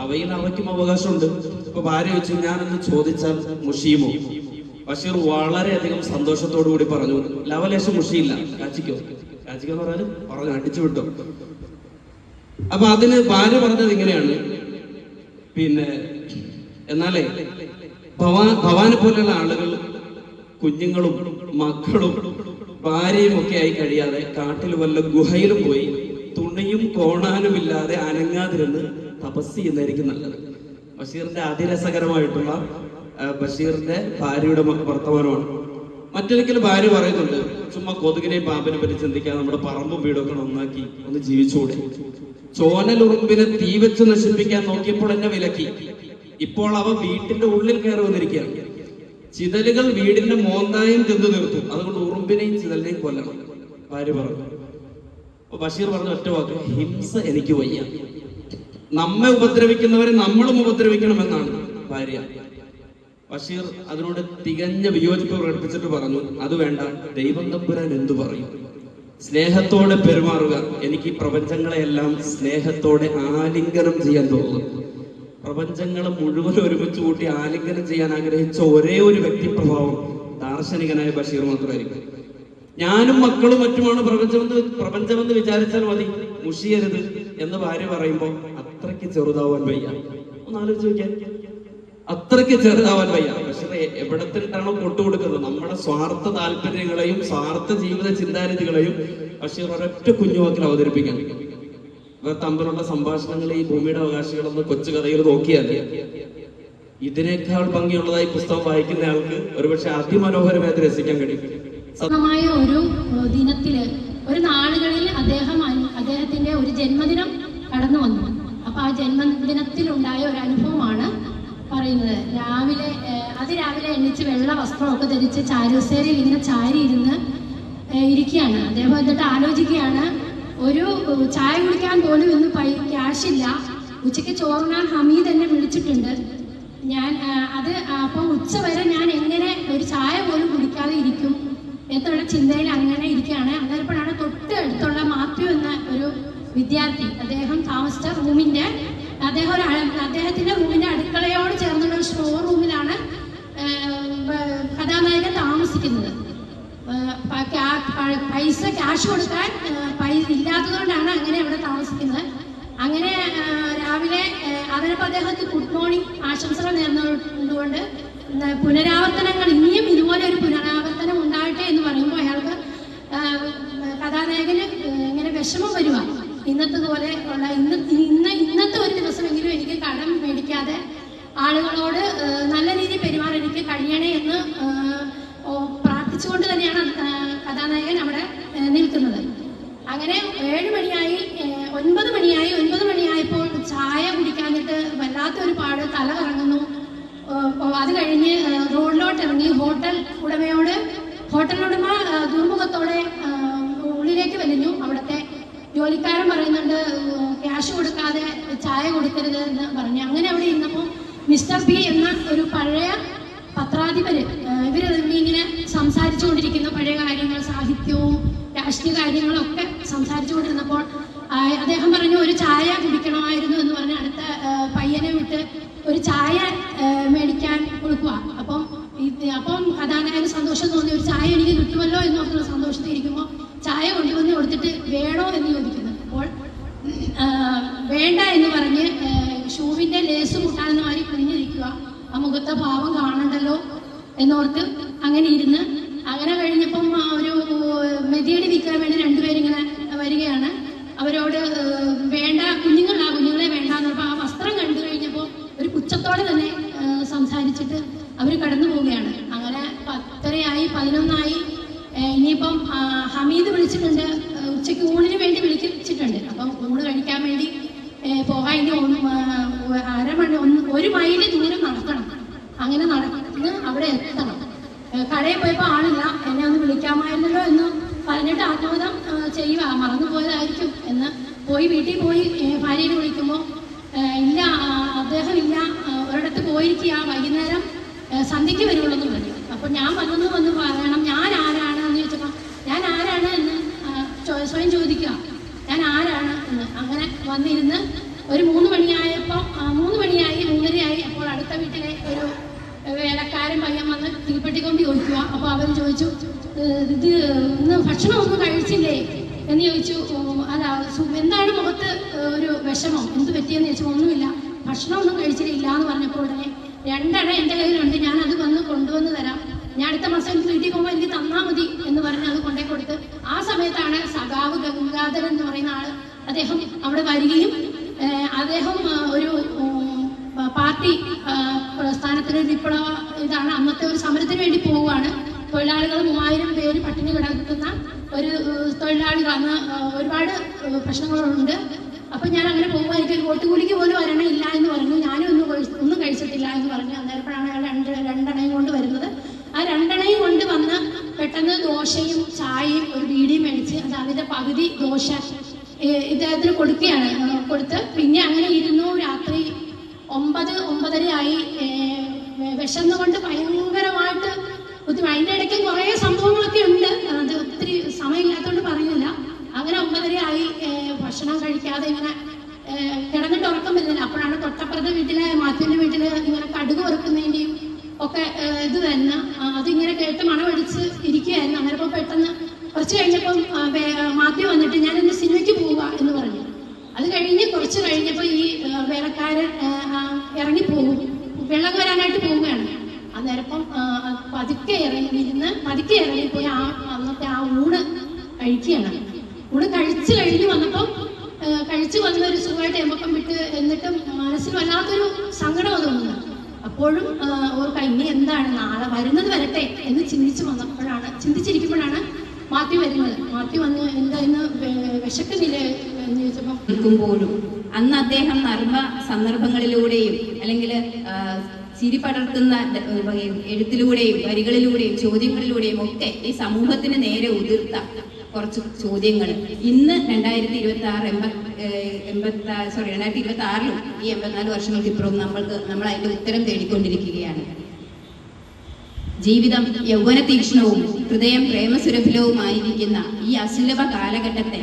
അവയിൽ അവയ്ക്കും അവകാശമുണ്ട്. അപ്പൊ ഭാര്യ വെച്ചു, ഞാനെന്ന് ചോദിച്ചാൽ മുഷിയുമോ? ബഷീർ വളരെയധികം സന്തോഷത്തോടു കൂടി പറഞ്ഞു, ലവലേശം മുഷിയില്ല, കാച്ചിക്കോ എന്ന് പറഞ്ഞു അടിച്ചു വിട്ടു. അപ്പൊ അതിന് ഭാര്യ പറഞ്ഞത് ഇങ്ങനെയാണ്, പിന്നെ എന്നാലേ ഭവാനെ പോലെയുള്ള ആളുകൾ കുഞ്ഞുങ്ങളും മക്കളും ഭാര്യയും ഒക്കെ ആയി കഴിയാതെ കാട്ടിൽ വല്ല ഗുഹയിലും പോയി തുണിയും കോണാനുമില്ലാതെ അനങ്ങാതിരുന്ന് തപസ് ചെയ്യുന്നതായിരിക്കും നല്ലത്. ബഷീറിന്റെ അതിരസകരമായിട്ടുള്ള ബഷീറിന്റെ ഭാര്യയുടെ വർത്തമാനമാണ്. മറ്റൊരിക്കൽ ഭാര്യ പറയുന്നുണ്ട്, ചുമ്മാ കൊതുകിനെയും പാമ്പിനെ പറ്റി ചിന്തിക്കാൻ നമ്മുടെ പറമ്പും വീടൊക്കെ നന്നാക്കി ഒന്ന് ജീവിച്ചുകൂടെ? ചോനലുറുമ്പിനെ തീ വെച്ച് നശിപ്പിക്കാൻ നോക്കിയപ്പോൾ എന്നെ വിലക്കി. ഇപ്പോൾ അവ വീട്ടിന്റെ ഉള്ളിൽ കയറി വന്നിരിക്കുകയാണ്. ചിതലുകൾ വീടിന്റെ മോന്തായും തിന്നു തീർത്തു, അതുകൊണ്ട് ഉറുമ്പിനെയും ചിതലിനെയും കൊല്ലണം, ഭാര്യ പറഞ്ഞു. അപ്പൊ ബഷീർ പറഞ്ഞ ഒറ്റ വാക്ക്, ഹിംസ എനിക്ക് വയ്യ, നമ്മെ ഉപദ്രവിക്കുന്നവരെ നമ്മളും ഉപദ്രവിക്കണമെന്നാണ് ഭാര്യ. ബഷീർ അതിനോട് തികഞ്ഞ വിയോജിപ്പ് പ്രകടിപ്പിച്ചിട്ട് പറഞ്ഞു, അത് വേണ്ട, ദൈവം തമ്പുരാൻ എന്തു പറയും? സ്നേഹത്തോടെ പെരുമാറുക. എനിക്ക് ഈ പ്രപഞ്ചങ്ങളെയെല്ലാം സ്നേഹത്തോടെ ആലിംഗനം ചെയ്യാൻ തോന്നുന്നു. പ്രപഞ്ചങ്ങളെ മുഴുവൻ ഒരുമിച്ച് കൂട്ടി ആലിംഗനം ചെയ്യാൻ ആഗ്രഹിച്ച ഒരേ ഒരു വ്യക്തിപ്രഭാവം ദാർശനികനായ ബഷീർ മാത്രമായിരിക്കും. ഞാനും മക്കളും മറ്റുമാണ് പ്രപഞ്ചമെന്ന് വിചാരിച്ചാൽ മതി, മുഷിയരുത് എന്ന് ഭാര്യ പറയുമ്പോ അത്രയ്ക്ക് ചെറുതാവാൻ വയ്യ. ഒന്ന് ആലോചിച്ച് നോക്കിയാൽ, അത്രയ്ക്ക് ചെറുതാവാൻ വയ്യ. ബഷീർ എവിടത്തിട്ടാണോ കൊട്ടുകൊടുക്കുന്നത്? നമ്മുടെ സ്വാർത്ഥ താല്പര്യങ്ങളെയും സ്വാർത്ഥ ജീവിത ചിന്താരീതികളെയും ബഷീർ ഒരൊറ്റ കുഞ്ഞുവാക്കിൽ അവതരിപ്പിക്കാൻ. ഇവർ തമ്മിലുള്ള സംഭാഷണങ്ങൾ ഈ ഭൂമിയുടെ അവകാശികളെന്ന് കൊച്ചു കഥയിൽ നോക്കിയാൽ ഇതിനേക്കാൾ ഭംഗിയുള്ളതായി പുസ്തകം വായിക്കുന്ന ആൾക്ക് ഒരുപക്ഷെ അതിമനോഹരമായിട്ട് രസിക്കാൻ കഴിയും. ഒരു ദിനത്തില് ഒരു നാളുകളിൽ അദ്ദേഹത്തിന്റെ ഒരു ജന്മദിനം കടന്നു വന്നു. അപ്പൊ ആ ജന്മദിനത്തിലുണ്ടായ ഒരു അനുഭവമാണ് പറയുന്നത്. അതിരാവിലെ എണ്ണിച്ച് വെള്ള വസ്ത്രമൊക്കെ ധരിച്ച് ചാരുസേരയിൽ ഇങ്ങനെ ചാരി ഇരിക്കുകയാണ് അദ്ദേഹം. എന്നിട്ട് ആലോചിക്കുകയാണ്, ഒരു ചായ കുടിക്കാൻ പോലും ഇന്ന് ക്യാഷില്ല, ഉച്ചയ്ക്ക് ചോറുണ്ണാൻ ഹമീദ് എന്നെ വിളിച്ചിട്ടുണ്ട്, അപ്പം ഉച്ചവരെ ഞാൻ എങ്ങനെ ഒരു ചായ പോലും കുടിക്കാതെ ഇരിക്കും എന്നുള്ള ചിന്തയിൽ അങ്ങനെ ഇരിക്കുകയാണ്. അന്നേരപ്പോഴാണ് തൊട്ട് അടുത്തുള്ള മാത്യു എന്ന ഒരു വിദ്യാർത്ഥി, അദ്ദേഹം താമസിച്ച അദ്ദേഹത്തിന്റെ റൂമിന്റെ അടുക്കളയോട് ചേർന്നുള്ള ഒരു സ്റ്റോർ റൂമിലാണ് കഥാനായകൻ താമസിക്കുന്നത്. ക്യാഷ് കൊടുക്കാൻ ഇല്ലാത്തതുകൊണ്ടാണ് അങ്ങനെ അവിടെ താമസിക്കുന്നത്. അങ്ങനെ രാവിലെ അതിനപ്പോൾ അദ്ദേഹത്തിന് ഗുഡ് മോർണിംഗ് ആശംസകൾ നേർന്നുകൊണ്ട് പുനരാവർത്തനങ്ങൾ, ഇനിയും ഇതുപോലെ ഒരു പുനരാവർത്തനം ഉണ്ടാകട്ടെ എന്ന് പറയുമ്പോൾ അയാൾക്ക് കഥാനായകന് ഇങ്ങനെ വിഷമം വരുക. ഇന്നത്തെ പോലെ ഉള്ള ഇന്നത്തെ എനിക്ക് കടം മേടിക്കാതെ ആളുകളോട് നല്ല രീതിയിൽ പെരുമാറാൻ എനിക്ക് കഴിയണേ എന്ന് പ്രാർത്ഥിച്ചുകൊണ്ട് തന്നെയാണ് കഥാനായകൻ അവിടെ നിൽക്കുന്നത്. അങ്ങനെ 7 മണിയായി, 9 മണിയായി. 9 മണിയായപ്പോൾ ചായ കുടിക്കാനിട്ട് വല്ലാത്തൊരു പാട്, തല കറങ്ങുന്നു. അത് കഴിഞ്ഞ് റോഡിലോട്ട് ഇറങ്ങി ഹോട്ടൽ ഉടമ ദുർമുഖത്തോടെ ഉള്ളിലേക്ക് വലിഞ്ഞു. അവിടുത്തെ ജോലിക്കാരൻ പറയുന്നുണ്ട് ക്യാഷ് കൊടുക്കാതെ ചായ കൊടുക്കരുത് എന്ന് പറഞ്ഞു. അങ്ങനെ അവിടെ ഇരുന്നപ്പോൾ മിസ്റ്റർ പി എന്ന ഒരു പഴയ പത്രാധിപര് ഇവർ ഇങ്ങനെ സംസാരിച്ചു കൊണ്ടിരിക്കുന്ന പഴയ കാര്യങ്ങൾ, സാഹിത്യവും രാഷ്ട്രീയ കാര്യങ്ങളൊക്കെ സംസാരിച്ചു കൊണ്ടിരുന്നപ്പോൾ അദ്ദേഹം പറഞ്ഞു ഒരു ചായ കുടിക്കണമായിരുന്നു എന്ന് പറഞ്ഞ് അടുത്ത പയ്യനെ വിട്ട് ഒരു ചായ മേടിക്കാൻ കൊടുക്കുക. അപ്പം കഥാനായകന് സന്തോഷം തോന്നി, ഒരു ചായ എനിക്ക് കിട്ടുമല്ലോ എന്ന് പറഞ്ഞുള്ള സന്തോഷത്തിൽ ഇരിക്കുമ്പോൾ ചായ കൊണ്ടുവന്ന് കൊടുത്തിട്ട് വേണോ എന്ന് ചോദിക്കുന്നു. അപ്പോൾ വേണ്ട എന്ന് പറഞ്ഞ് ഷൂവിൻ്റെ ലേസ് കൂട്ടാനെന്ന മാതിരി കുഞ്ഞിരിക്കുക. ആ മുഖത്തെ ഭാവം കാണണ്ടല്ലോ എന്നോർത്ത് അങ്ങനെ ഇരുന്ന്, അങ്ങനെ കഴിഞ്ഞപ്പം ഒരു മെതിയടി വിൽക്കാൻ വേണ്ടി 2 പേരിങ്ങനെ വരികയാണ്. അവരോട് വേണ്ട, കുഞ്ഞുങ്ങളെ വേണ്ട എന്ന് പറഞ്ഞപ്പോൾ ആ വസ്ത്രം കണ്ടു കഴിഞ്ഞപ്പോൾ ഒരു പുച്ഛത്തോടെ തന്നെ സംസാരിച്ചിട്ട് അവർ കടന്നു പോവുകയാണ്. അങ്ങനെ 10:30 11 ഇനിയിപ്പം ഹമീദ് വിളിച്ചിട്ടുണ്ട്, ഉച്ചയ്ക്ക് ഊണിന് വേണ്ടി വിളിച്ചിട്ടുണ്ട്. അപ്പം ഊണ് കഴിക്കാൻ വേണ്ടി പോകാൻ ഇനി 1 മൈൽ ദൂരം നടക്കണം. അങ്ങനെ നടന്ന് അവിടെ എത്തണം. കടയിൽ പോയപ്പോൾ ആളില്ല. എന്നെ ഒന്ന് വിളിക്കാമായിരുന്നല്ലോ എന്ന് പറഞ്ഞിട്ട് ആത്മബോധം ചെയ്യുക, മറന്നു പോയതായിരിക്കും എന്ന് വീട്ടിൽ പോയി ഭാര്യയെ വിളിക്കുമ്പോൾ ഇല്ല, അദ്ദേഹം ഇല്ല, ഒരിടത്ത് പോയിരിക്കുക, വൈകുന്നേരം സന്ധ്യയ്ക്ക് വരുള്ളൂ എന്ന് പറഞ്ഞു. അപ്പോൾ ഞാൻ വന്ന് പറയണം ഞാൻ ആരാണ് എന്ന് ചോദിച്ചപ്പോൾ ഞാൻ ആരാണ് എന്ന് സ്വയം ചോദിക്കുക, ഞാൻ ആരാണ് എന്ന്. അങ്ങനെ വന്നിരുന്ന് ഒരു 3 മണിയായപ്പോൾ 3 മണിയായി 3:30 അപ്പോൾ അടുത്ത വീട്ടിലെ ഒരു വേലക്കാരൻ പയ്യൻ വന്ന് തീപ്പെട്ടിക്കൊണ്ട് ചോദിക്കുക. അപ്പോൾ അവർ ചോദിച്ചു ഇത് ഇന്ന് ഭക്ഷണമൊന്നും കഴിച്ചില്ലേ എന്ന് ചോദിച്ചു. അല്ല, എന്താണ് മുഖത്ത് ഒരു വിഷമം, എന്ത് പറ്റിയെന്ന് ചോദിച്ചു. ഒന്നുമില്ല, ഭക്ഷണമൊന്നും കഴിച്ചിട്ടില്ല എന്ന് പറഞ്ഞപ്പോൾ ഉടനെ 2 അണ എൻ്റെ കയ്യിലുണ്ട്, ഞാൻ അത് കൊണ്ടുവന്ന് തരാം, ഞാൻ അടുത്ത മാസം എനിക്ക് വീട്ടിൽ പോകുമ്പോൾ എനിക്ക് തന്നാൽ മതി എന്ന് പറഞ്ഞ് അത് കൊണ്ടേ കൊടുത്ത്. ആ സമയത്താണ് സഖാവ് ഗംഗാധരൻ എന്ന് പറയുന്ന ആൾ, അദ്ദേഹം അവിടെ വരികയും അദ്ദേഹം ഒരു പാർട്ടി പ്രസ്ഥാനത്തിന് വിപ്ലവ ഇതാണ്, അന്നത്തെ ഒരു സമരത്തിന് വേണ്ടി പോവുകയാണ്. തൊഴിലാളികൾ 3000 പേര് പട്ടിണി കിടക്കുന്ന ഒരു തൊഴിലാളികൾ, അന്ന് ഒരുപാട് പ്രശ്നങ്ങളുണ്ട്. അപ്പം ഞാൻ അങ്ങനെ പോകുമ്പോൾ എനിക്ക് വോട്ടുകൂലിക്ക് പോലും ഇല്ല എന്ന് പറഞ്ഞു. ഞാനും ഒന്നും കഴിച്ചിട്ടില്ല എന്ന് പറഞ്ഞു. അന്നേരപ്പോഴാണ് അയാൾ 2 അണയും കൊണ്ട് വരുന്നത്. ആ 2 അണയും കൊണ്ട് വന്ന് പെട്ടെന്ന് ദോശയും ചായയും ഒരു ബീഡിയും മേടിച്ച് അതിൻ്റെ പകുതി ദോശ ഇദ്ദേഹത്തിന് കൊടുത്ത് പിന്നെ അങ്ങനെ ഇരുന്നു. രാത്രി 9-9:30 വിശന്നുകൊണ്ട് ഭയങ്കരമായിട്ട് അതിൻ്റെ ഇടയ്ക്ക് കുറേ സംഭവങ്ങളൊക്കെ ഉണ്ട്, അത് ഒത്തിരി സമയമില്ലാത്തതുകൊണ്ട് പറയുന്നില്ല. അങ്ങനെ 9:30 ഭക്ഷണം കഴിക്കാതെ ഇങ്ങനെ കിടന്നിട്ട് ഉറക്കം വരുന്നില്ല. അപ്പോഴാണ് തൊട്ടപ്പുറത്തെ വീട്ടിലെ മാത്യുവിൻ്റെ വീട്ടിൽ ഇങ്ങനെ കടുക് വറുക്കുന്നതിൻ്റെയും ഒക്കെ ഇത് തന്നെ അതിങ്ങനെ കേട്ട് മണമടിച്ച് ഇരിക്കുകയായിരുന്നു. അങ്ങനെ ഇപ്പോൾ പെട്ടെന്ന് കുറച്ച് കഴിഞ്ഞപ്പം മാത്യു വന്നിട്ട് ഞാൻ ഇന്ന് സിനിമയ്ക്ക് പോവുക എന്ന് പറഞ്ഞു. അത് കഴിഞ്ഞ് കുറച്ച് കഴിഞ്ഞപ്പോൾ ഈ വേലക്കാരൻ ഇറങ്ങിപ്പോകും, വെള്ളം വരാനായിട്ട് പോവുകയാണ്. അന്നേരപ്പം പതുക്കെ ഇറങ്ങിപ്പോയി അന്നത്തെ ആ ഊണ് കഴിക്കുകയാണ്. ഊണ് കഴിച്ചു കഴിഞ്ഞ് വന്നപ്പം കഴിച്ചു വന്നൊരു സുഖമായിട്ട് എമ്പക്കം വിട്ട്, എന്നിട്ട് മനസ്സിൽ വല്ലാത്തൊരു സങ്കടം തോന്നുന്നു. അപ്പോഴും ഓർക്കാം ഇനി എന്താണ്, നാളെ വരുന്നത് വരട്ടെ എന്ന് ചിന്തിച്ചിരിക്കുമ്പോഴാണ് മാത്യു വരുന്നത്. മാത്യു വന്ന് എന്താ ഇന്ന് വിശക്കുന്നില്ല എന്ന് ചോദിച്ചപ്പോൾ നിൽക്കുമ്പോഴും അന്ന് അദ്ദേഹം നർമ്മ സന്ദർഭങ്ങളിലൂടെയും അല്ലെങ്കിൽ ചിരി പടർത്തുന്ന എഴുത്തിലൂടെയും വരികളിലൂടെയും ചോദ്യങ്ങളിലൂടെയും ഒക്കെ ഈ സമൂഹത്തിന് നേരെ ഉതിർത്ത കുറച്ച് ചോദ്യങ്ങൾ ഇന്ന് 2026-ലും ഈ 84 വർഷങ്ങൾക്ക് ഇപ്പുറം നമ്മൾ അതിന്റെ ഉത്തരം തേടിക്കൊണ്ടിരിക്കുകയാണ്. ജീവിതം യൗവന തീക്ഷ്ണവും ഹൃദയം പ്രേമസുരഭിലവുമായിരിക്കുന്ന ഈ അസുലഭ കാലഘട്ടത്തെ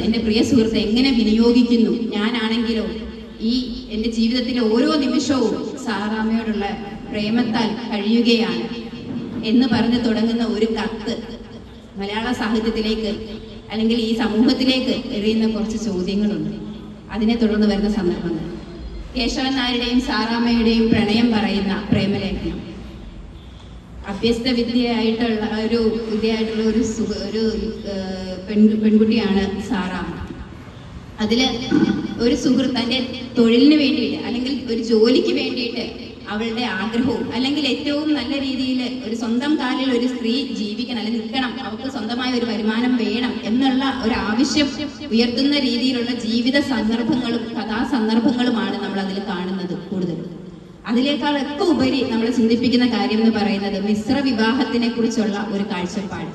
എൻ്റെ പ്രിയ സുഹൃത്ത് എങ്ങനെ വിനിയോഗിക്കുന്നു? ഞാനാണെങ്കിലോ ഈ എൻ്റെ ജീവിതത്തിലെ ഓരോ നിമിഷവും സാറാമ്മയോടുള്ള പ്രേമത്താൽ കഴിയുകയാണ് എന്ന് പറഞ്ഞു തുടങ്ങുന്ന ഒരു കത്ത് മലയാള സാഹിത്യത്തിലേക്ക് അല്ലെങ്കിൽ ഈ സമൂഹത്തിലേക്ക് എറിയുന്ന കുറച്ച് ചോദ്യങ്ങളുണ്ട്. അതിനെ തുടർന്ന് വരുന്ന സന്ദർഭങ്ങൾ. കേശവൻ നായരുടെയും സാറാമ്മയുടെയും പ്രണയം പറയുന്ന പ്രേമലേഖനം. അഭ്യസ്ത വിദ്യയായിട്ടുള്ള ഒരു പെൺകുട്ടിയാണ് സാറാമ്മ. അതില് ഒരു സുഹൃത്ത് തൻ്റെ തൊഴിലിന് വേണ്ടിയിട്ട് അല്ലെങ്കിൽ ഒരു ജോലിക്ക് വേണ്ടിയിട്ട് അവളുടെ ആഗ്രഹവും അല്ലെങ്കിൽ ഏറ്റവും നല്ല രീതിയിൽ ഒരു സ്വന്തം കാലിൽ ഒരു സ്ത്രീ ജീവിക്കണം അല്ലെങ്കിൽ നിൽക്കണം, അവൾക്ക് സ്വന്തമായ ഒരു വരുമാനം വേണം എന്നുള്ള ഒരു ആവശ്യം ഉയർത്തുന്ന രീതിയിലുള്ള ജീവിത സന്ദർഭങ്ങളും കഥാസന്ദർഭങ്ങളുമാണ് നമ്മൾ അതിൽ കാണുന്നത് കൂടുതലും. അതിനേക്കാളൊക്കെ ഉപരി നമ്മൾ ചിന്തിപ്പിക്കുന്ന കാര്യം എന്ന് പറയുന്നത് മിശ്ര വിവാഹത്തിനെ കുറിച്ചുള്ള ഒരു കാഴ്ചപ്പാട്.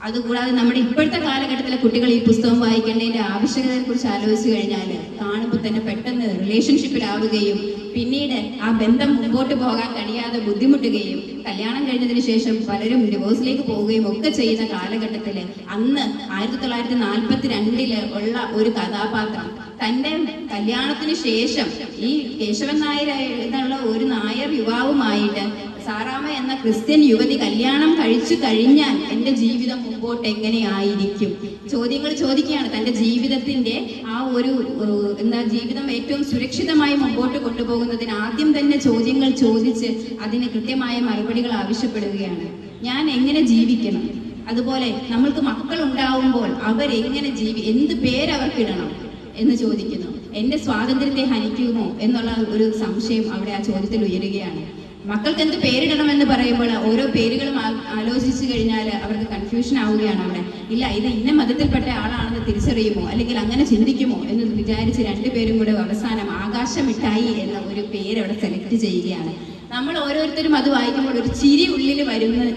അതുകൂടാതെ നമ്മുടെ ഇപ്പോഴത്തെ കാലഘട്ടത്തിലെ കുട്ടികൾ ഈ പുസ്തകം വായിക്കേണ്ടതിന്റെ ആവശ്യകതയെ കുറിച്ച് ആലോചിച്ചു കഴിഞ്ഞാൽ കാണുമ്പോൾ തന്നെ പെട്ടെന്ന് റിലേഷൻഷിപ്പിലാവുകയും പിന്നീട് ആ ബന്ധം മുമ്പോട്ട് പോകാൻ കഴിയാതെ ബുദ്ധിമുട്ടുകയും കല്യാണം കഴിഞ്ഞതിന് ശേഷം പലരും ഡിവോഴ്സിലേക്ക് പോവുകയും ഒക്കെ ചെയ്യുന്ന കാലഘട്ടത്തിൽ അന്ന് 1942 ഉള്ള ഒരു കഥാപാത്രം തൻ്റെ കല്യാണത്തിന് ശേഷം ഈ കേശവൻ നായർ എന്നുള്ള ഒരു നായർ യുവാവുമായിട്ട് സാറാമ്മ എന്ന ക്രിസ്ത്യൻ യുവതി കല്യാണം കഴിച്ചു കഴിഞ്ഞാൽ എൻ്റെ ജീവിതം മുമ്പോട്ട് എങ്ങനെയായിരിക്കും ചോദ്യങ്ങൾ ചോദിക്കുകയാണ്. തൻ്റെ ജീവിതത്തിൻ്റെ ആ ഒരു ജീവിതം ഏറ്റവും സുരക്ഷിതമായി മുമ്പോട്ട് കൊണ്ടുപോകുന്നതിന് ആദ്യം തന്നെ ചോദ്യങ്ങൾ ചോദിച്ച് അതിന് കൃത്യമായ മറുപടികൾ ആവശ്യപ്പെടുകയാണ്. ഞാൻ എങ്ങനെ ജീവിക്കണം, അതുപോലെ നമ്മൾക്ക് മക്കൾ ഉണ്ടാവുമ്പോൾ അവരെങ്ങനെ എന്ത് പേരവർക്കിടണം എന്ന് ചോദിക്കുന്നു. എൻ്റെ സ്വാതന്ത്ര്യത്തെ ഹനിക്കുമോ എന്നുള്ള ഒരു സംശയം അവിടെ ആ ചോദ്യത്തിൽ ഉയരുകയാണ്. മക്കൾക്ക് എന്ത് പേരിടണമെന്ന് പറയുമ്പോൾ ഓരോ പേരുകളും ആലോചിച്ചു കഴിഞ്ഞാൽ അവർക്ക് കൺഫ്യൂഷൻ ആവുകയാണ്. അവിടെ ഇല്ല, ഇത് ഇന്ന മതത്തിൽപ്പെട്ട ആളാണെന്ന് തിരിച്ചറിയുമോ അല്ലെങ്കിൽ അങ്ങനെ ചിന്തിക്കുമോ എന്ന് വിചാരിച്ച് രണ്ടുപേരും കൂടെ അവസാനം ആകാശമിഠായി എന്ന ഒരു പേര് അവിടെ സെലക്ട് ചെയ്യുകയാണ്. നമ്മൾ ഓരോരുത്തരും അത് വായിക്കുമ്പോൾ ഒരു ചിരി ഉള്ളിൽ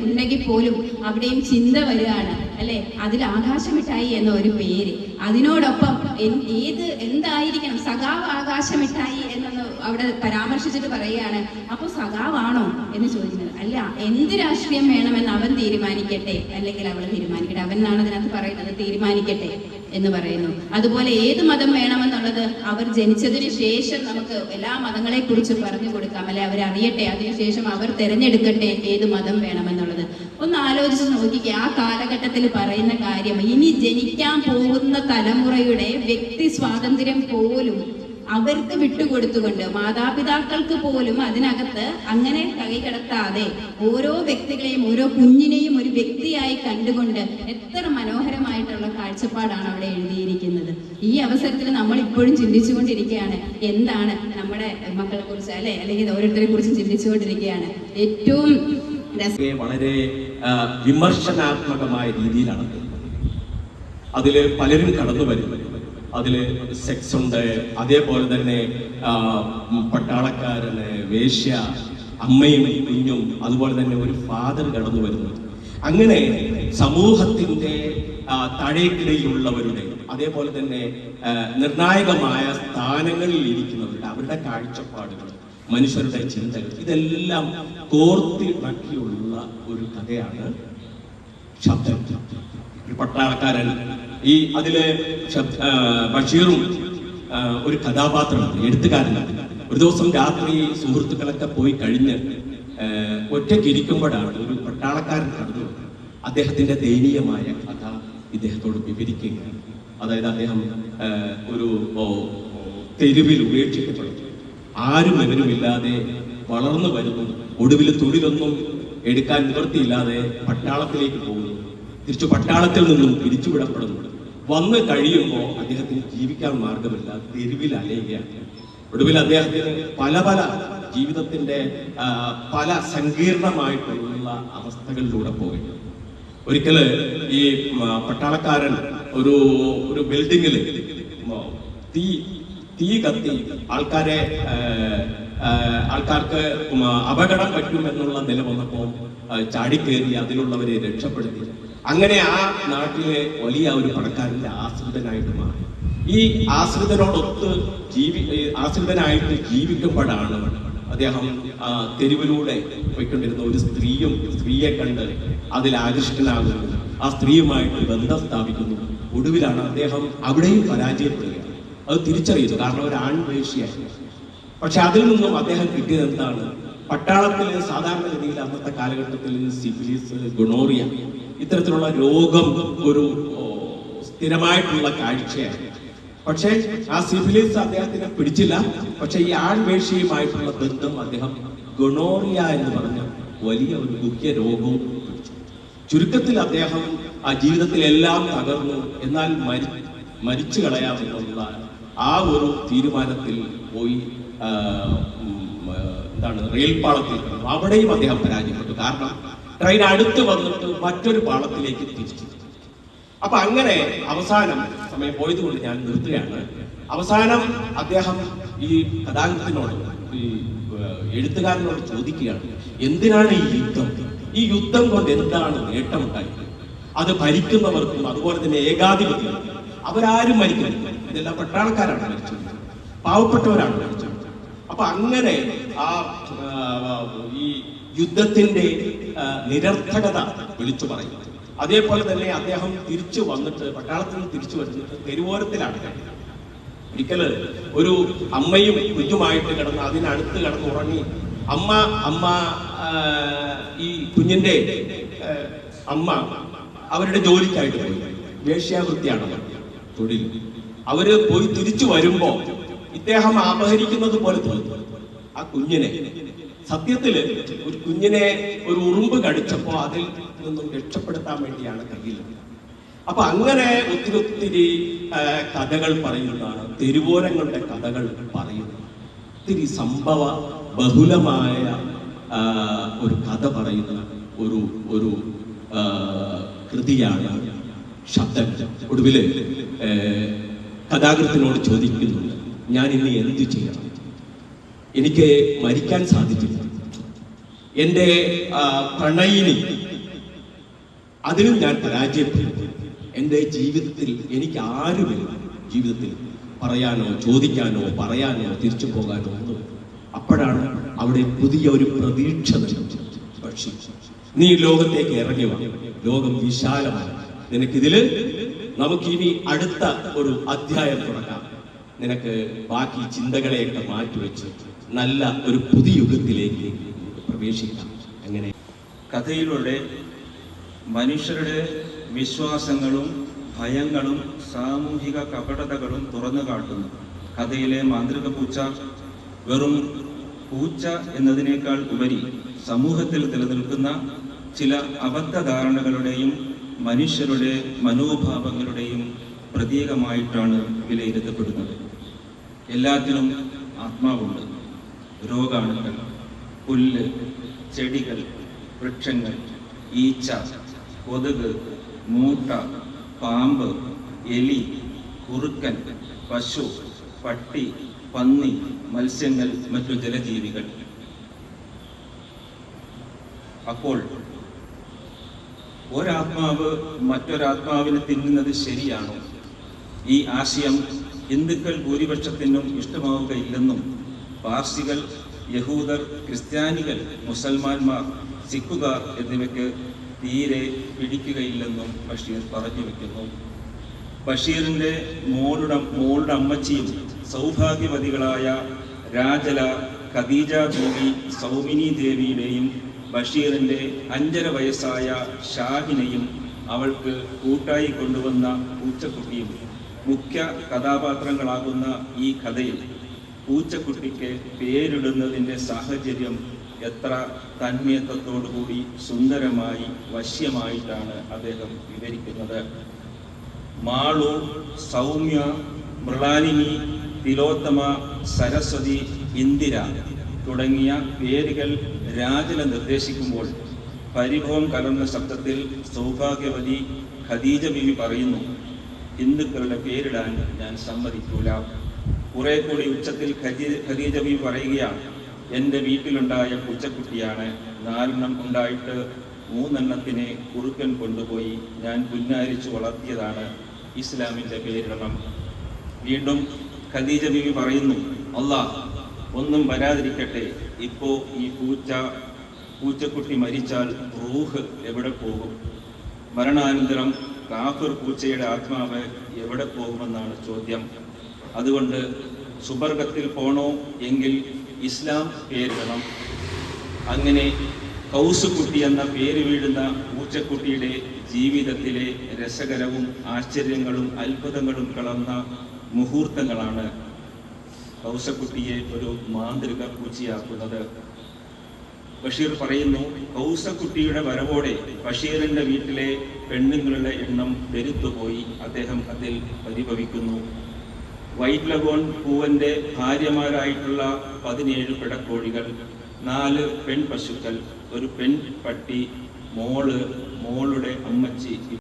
ഉണ്ടെങ്കിൽ പോലും അവിടെയും ചിന്ത വരികയാണ് അല്ലെ, അതിൽ ആകാശമിഠായി എന്ന ഒരു പേര്. അതിനോടൊപ്പം എന്തായിരിക്കണം, സഖാവ് ആകാശമിഠായി എന്നൊന്ന് അവിടെ പരാമർശിച്ചിട്ട് പറയുകയാണ്. അപ്പോൾ സഖാവാണോ എന്ന് ചോദിക്കുന്നത്. അല്ല, എന്ത് രാഷ്ട്രീയം വേണമെന്ന് അവൻ തീരുമാനിക്കട്ടെ അല്ലെങ്കിൽ അവൾ തീരുമാനിക്കട്ടെ. അവൻ എന്നാണ് അതിനകത്ത് പറയുന്നത്, തീരുമാനിക്കട്ടെ എന്ന് പറയുന്നു. അതുപോലെ ഏത് മതം വേണമെന്നുള്ളത് അവർ ജനിച്ചതിന് ശേഷം നമുക്ക് എല്ലാ മതങ്ങളെ കുറിച്ച് പറഞ്ഞു കൊടുക്കാം അല്ലെ, അവരറിയട്ടെ, അതിനുശേഷം അവർ തിരഞ്ഞെടുക്കട്ടെ ഏത് മതം വേണമെന്നുള്ളത്. ഒന്ന് ആലോചിച്ച് നോക്കിക്കേ, ആ കാലഘട്ടത്തിൽ പറയുന്ന കാര്യം. ഇനി ജനിക്കാൻ പോകുന്ന തലമുറയുടെ വ്യക്തി സ്വാതന്ത്ര്യം പോലും അവർക്ക് വിട്ടുകൊടുത്തുകൊണ്ട് മാതാപിതാക്കൾക്ക് പോലും അതിനകത്ത് അങ്ങനെ കൈകടത്താതെ ഓരോ വ്യക്തികളെയും ഓരോ കുഞ്ഞിനെയും ഒരു വ്യക്തിയായി കണ്ടുകൊണ്ട് എത്ര മനോഹരമായിട്ടുള്ള കാഴ്ചപ്പാടാണ് അവിടെ എഴുതിയിരിക്കുന്നത്. ഈ അവസരത്തിൽ നമ്മൾ ഇപ്പോഴും ചിന്തിച്ചുകൊണ്ടിരിക്കുകയാണ് എന്താണ് നമ്മുടെ മക്കളെ കുറിച്ച് അല്ലെങ്കിൽ ഓരോരുത്തരെ കുറിച്ചും ചിന്തിച്ചുകൊണ്ടിരിക്കുകയാണ്. ഏറ്റവും വളരെ വിമർശനാത്മകമായ രീതിയിലാണ് അതില് പലരും കടന്നു വരുന്നത്. അതില് സെക്സ് ഉണ്ട്, അതേപോലെ തന്നെ പട്ടാളക്കാരന്, വേശ്യ, അമ്മയും കുഞ്ഞും, അതുപോലെ തന്നെ ഒരു ഫാദർ കടന്നു വരുന്നു. അങ്ങനെ സമൂഹത്തിന്റെ താഴേക്കിടയിലുള്ളവരുടെ, അതേപോലെ തന്നെ നിർണായകമായ സ്ഥാനങ്ങളിൽ ഇരിക്കുന്നവരുടെ അവരുടെ കാഴ്ചപ്പാടുകൾ, മനുഷ്യരുടെ ചിന്തകൾ, ഇതെല്ലാം കോർത്തിണക്കിയുള്ള ഒരു കഥയാണ് ശബ്ദം. ഒരു പട്ടാളക്കാരൻ, ഈ അതിലെ ബഷീറും ഒരു കഥാപാത്രമാണ്, എഴുത്തുകാരനാണ്. ഒരു ദിവസം രാത്രി സുഹൃത്തുക്കളൊക്കെ പോയി കഴിഞ്ഞ് ഒറ്റയ്ക്കിരിക്കുമ്പോഴാണ് ഒരു പട്ടാളക്കാരൻ കടന്നു അദ്ദേഹത്തിന്റെ ദയനീയമായ കഥ ഇദ്ദേഹത്തോട് വിവരിക്കുകയാണ്. അതായത് അദ്ദേഹം ഒരു തെരുവിൽ ഉപേക്ഷിക്കപ്പെടുന്നു, ആരും അവരുമില്ലാതെ വളർന്നു വരുന്നു, ഒടുവിൽ തൊഴിലൊന്നും എടുക്കാൻ നിവൃത്തിയില്ലാതെ പട്ടാളത്തിലേക്ക് പോകുന്നു, തിരിച്ചു പട്ടാളത്തിൽ നിന്നും പിരിച്ചുവിടപ്പെടുന്നു. വന്ന് കഴിയുമ്പോൾ അദ്ദേഹത്തിന് ജീവിക്കാൻ മാർഗമില്ല, തെരുവിൽ അലയുകയാണ്. ഒടുവിൽ അദ്ദേഹത്തിന് പല ജീവിതത്തിന്റെ പല സങ്കീർണമായിട്ടുള്ള അവസ്ഥകളിലൂടെ പോയി. ഒരിക്കല് ഈ പട്ടാളക്കാരൻ ഒരു ബിൽഡിങ്ങിൽ തീ കത്തി ആൾക്കാർക്ക് അപകടം പറ്റുമെന്നുള്ള നില വന്നപ്പോൾ ചാടിക്കേറി അതിലുള്ളവരെ രക്ഷപ്പെടുത്തി. അങ്ങനെ ആ നാട്ടിലെ വലിയ ഒരു പണക്കാരന്റെ ആശ്രിതനായിട്ട് മാറി. ഈ ആശ്രിതനായിട്ട് ജീവിക്കുമ്പോഴാണ് അദ്ദേഹം തെരുവിലൂടെ പോയിക്കൊണ്ടിരുന്ന ഒരു സ്ത്രീയെ കണ്ട് അതിൽ ആകർഷിതനാകുന്നു. ആ സ്ത്രീയുമായിട്ട് ബന്ധം സ്ഥാപിക്കുന്നു. ഒടുവിലാണ് അദ്ദേഹം അവിടെയും പരാജയപ്പെടുക. അത് തിരിച്ചറിയുന്നു, കാരണം ഒരു ആൺവേശിയായിരുന്നു. പക്ഷെ അതിൽ നിന്നും അദ്ദേഹം കിട്ടിയത് എന്താണ്? പട്ടാളത്തിൽ സാധാരണഗതിയിൽ അന്നത്തെ കാലഘട്ടത്തിൽ സിഫിലിസ്, ഗൊണോറിയ, ഇത്തരത്തിലുള്ള രോഗം ഒരു സ്ഥിരമായിട്ടുള്ള കാഴ്ചയാണ്. പക്ഷേ ആ സിഫിലിസ് അദ്ദേഹത്തിനെ പിടിച്ചില്ല. പക്ഷെ ഈ ആൺവേശിയുമായിട്ടുള്ള ബന്ധം അദ്ദേഹം ഗൊണോറിയ എന്ന് പറഞ്ഞ വലിയ ഒരു മുഖ്യ രോഗവും പിടിച്ചു. ചുരുക്കത്തിൽ അദ്ദേഹം ആ ജീവിതത്തിലെല്ലാം തകർന്നു. എന്നാൽ മരിച്ചു കളയാമെന്നുള്ള ആ ഒരു തീരുമാനത്തിൽ പോയി റെയിൽ പാളത്തിൽ കിടന്നു. അവിടെയും അദ്ദേഹം പരാജയപ്പെട്ടു. കാരണം ട്രെയിൻ അടുത്ത് വന്നിട്ട് മറ്റൊരു പാളത്തിലേക്ക് തിരിച്ചു. അപ്പൊ അങ്ങനെ അവസാനം സമയം പോയതുകൊണ്ട് ഞാൻ നിർത്തുകയാണ്. അവസാനം അദ്ദേഹം ഈ കഥാകൃത്തിനോട്, ഈ എഴുത്തുകാരനോട് ചോദിക്കുകയാണ്, എന്തിനാണ് ഈ യുദ്ധം? ഈ യുദ്ധം കൊണ്ട് എന്താണ് നേട്ടമുണ്ടായത്? അത് ഭരിക്കുന്നവർക്കും അതുപോലെ തന്നെ ഏകാധിപത്യം, അവരാരും മരിക്കുന്നില്ല. ഇതെല്ലാം പട്ടാളക്കാരാണ് മരിച്ചത്, പാവപ്പെട്ടവരാണ് മരിച്ചത്. അപ്പൊ അങ്ങനെ ഈ യുദ്ധത്തിന്റെ നിരർത്ഥകത വിളിച്ചു പറയുന്നത്. അതേപോലെ തന്നെ അദ്ദേഹം തിരിച്ചു വന്നിട്ട്, പട്ടാളത്തിൽ നിന്ന് തിരിച്ചു വരുന്നിട്ട് തെരുവോരത്തിലാണ് കഴിഞ്ഞത്. ഒരിക്കല് ഒരു അമ്മയും കുഞ്ഞുമായിട്ട് കിടന്ന് അതിനടുത്ത് കിടന്ന് ഉറങ്ങി. അമ്മ ഈ കുഞ്ഞിന്റെ അമ്മ അവരുടെ ജോലിക്കായിട്ട് പോയി. വേശ്യാവൃത്തിയാണ് തൊഴിൽ. അവര് പോയി തിരിച്ചു വരുമ്പോ ഇദ്ദേഹം അപഹരിക്കുന്നത് പോലെ തോന്നി ആ കുഞ്ഞിനെ. സത്യത്തില് ഒരു കുഞ്ഞിനെ ഒരു ഉറുമ്പ് കടിച്ചപ്പോ അതിൽ നിന്നും രക്ഷപ്പെടുത്താൻ വേണ്ടിയാണ് കയ്യിൽ. അപ്പൊ അങ്ങനെ ഒത്തിരി കഥകൾ പറയുന്നതാണ്, തെരുവോരങ്ങളുടെ കഥകൾ പറയുന്നത്. ഒത്തിരി സംഭവ ബഹുലമായ ഒരു കഥ പറയുന്ന ഒരു കൃതിയാണ് ശബ്ദങ്ങൾ. ഒടുവില് കഥാകൃത്തിനോട് ചോദിക്കുന്നുണ്ട്, ഞാൻ ഇനി എന്ത് ചെയ്യണം? എനിക്ക് മരിക്കാൻ സാധിച്ചില്ല. എൻ്റെ പ്രണയിനി, അതിലും ഞാൻ പരാജയപ്പെട്ടു. എൻ്റെ ജീവിതത്തിൽ എനിക്ക് ആരുമില്ല. ജീവിതത്തിൽ പറയാനോ ചോദിക്കാനോ പറയാനോ തിരിച്ചു പോകാനോ ഒന്നും. അപ്പോഴാണ് അവിടെ പുതിയ ഒരു പ്രതീക്ഷ നൽകുന്നത്. പക്ഷി, നീ ലോകത്തേക്ക് ഇറങ്ങി വാ, ലോകം വിശാലമാണ്. നിനക്കിതില് നമുക്കിനി അടുത്ത ഒരു അധ്യായം തുടങ്ങാം. നിനക്ക് ബാക്കി ചിന്തകളെയൊക്കെ മാറ്റിവെച്ച് നല്ല ഒരു പുതിയ യുഗത്തിലേക്ക് പ്രവേശിക്കാം. അങ്ങനെ കഥയിലൂടെ മനുഷ്യരുടെ വിശ്വാസങ്ങളും ഭയങ്ങളും സാമൂഹിക കപടതകളും തുറന്നു കാട്ടുന്നു. കഥയിലെ മാന്ത്രിക പൂച്ച വെറും പൂച്ച എന്നതിനേക്കാൾ ഉപരി സമൂഹത്തിൽ നിലനിൽക്കുന്ന ചില അബദ്ധധാരണകളുടെയും മനുഷ്യരുടെ മനോഭാവങ്ങളുടെയും പ്രതീകമായിട്ടാണ് വിലയിരുത്തപ്പെടുന്നത്. എല്ലാത്തിനും ആത്മാവുണ്ട്. രോഗാണുക്കൾ, പുല്ല്, ചെടികൾ, വൃക്ഷങ്ങൾ, ഈച്ച, കൊതുക്, മൂട്ട, പാമ്പ്, എലി, കുറുക്കൻ, പശു, പട്ടി, പന്നി, മത്സ്യങ്ങൾ, മറ്റു ജലജീവികൾ. അപ്പോൾ ഒരാത്മാവ് മറ്റൊരാത്മാവിനെ തിന്നുന്നത് ശരിയാണോ? ഈ ആശയം ഹിന്ദുക്കൾ ഭൂരിപക്ഷത്തിനും ഇഷ്ടമാവുകയില്ലെന്നും പാർസികൾ, യഹൂദർ, ക്രിസ്ത്യാനികൾ, മുസൽമാന്മാർ, സിഖുകാർ എന്നിവയ്ക്ക് തീരെ പിടിക്കുകയില്ലെന്നും ബഷീർ പറഞ്ഞു വയ്ക്കുന്നു. ബഷീറിൻ്റെ മോളുടെ അമ്മച്ചിയും സൗഭാഗ്യവതികളായ രാജല, ഖദീജ ദേവി, സൗമിനി ദേവിയുടെയും ബഷീറിൻ്റെ 5.5 വയസ്സായ ഷാഹിനെയും അവൾക്ക് കൂട്ടായി കൊണ്ടുവന്ന പൂച്ചക്കുട്ടിയും മുഖ്യ കഥാപാത്രങ്ങളാകുന്ന ഈ കഥയിൽ പൂച്ചക്കുട്ടിക്ക് പേരിടുന്നതിൻ്റെ സാഹചര്യം എത്ര തന്മയത്വത്തോടുകൂടി സുന്ദരമായി വശ്യമായിട്ടാണ് അദ്ദേഹം വിവരിക്കുന്നത്. മാളു, സൗമ്യ, മൃളാലിനി, തിലോത്തമ, സരസ്വതി, ഇന്ദിര തുടങ്ങിയ പേരുകൾ രാജല നിർദ്ദേശിക്കുമ്പോൾ പരിഭവം കലർന്ന ശബ്ദത്തിൽ സൗഭാഗ്യവതി ഖദീജ ബീവി പറയുന്നു, ഹിന്ദുക്കളുടെ പേരിടാൻ ഞാൻ സമ്മതിക്കൂല. കുറെ കൂടി ഉച്ചത്തിൽ ഖദീജ ബീവി പറയുകയാണ്, എൻ്റെ വീട്ടിലുണ്ടായ പൂച്ചക്കുട്ടിയാണ്. 4 ഉണ്ടായിട്ട് 3 കുറുക്കൻ കൊണ്ടുപോയി ഞാൻ പുന്നാരിച്ചു വളർത്തിയതാണ്. ഇസ്ലാമിൻ്റെ പേരിടണം. വീണ്ടും ഖദീജ ബീവി പറയുന്നു, അല്ലാഹ് ഒന്നും വരാതിരിക്കട്ടെ, ഇപ്പോൾ ഈ പൂച്ചക്കുട്ടി മരിച്ചാൽ റൂഹ് എവിടെ പോകും? മരണാനന്തരം കാഫിർ പൂച്ചയുടെ ആത്മാവ് എവിടെ പോകുമെന്നാണ് ചോദ്യം. അതുകൊണ്ട് സുബർഗത്തിൽ പോണോ എങ്കിൽ ഇസ്ലാം പേരിടണം. അങ്ങനെ കൗസുക്കുട്ടി എന്ന പേര് വീഴുന്ന പൂച്ചക്കുട്ടിയുടെ ജീവിതത്തിലെ രസകരവും ആശ്ചര്യങ്ങളും അത്ഭുതങ്ങളും കലർന്ന മുഹൂർത്തങ്ങളാണ് കൗസക്കുട്ടിയെ ഒരു മാന്ത്രിക പൂച്ചയാക്കുന്നത്. ബഷീർ പറയുന്നു, കൗസക്കുട്ടിയുടെ വരവോടെ ബഷീറിൻ്റെ വീട്ടിലെ പെണ്ണുങ്ങളുടെ എണ്ണം പെരുത്തുപോയി. അദ്ദേഹം അതിൽ പരിഭവിക്കുന്നു. വൈറ്റ് ലഗോൺ പൂവന്റെ ഭാര്യമാരായിട്ടുള്ള 17 പിടക്കോഴികൾ, 4 പെൺപശുക്കൾ, ഒരു പെൺപട്ടി, മോളുടെ അമ്മച്ചി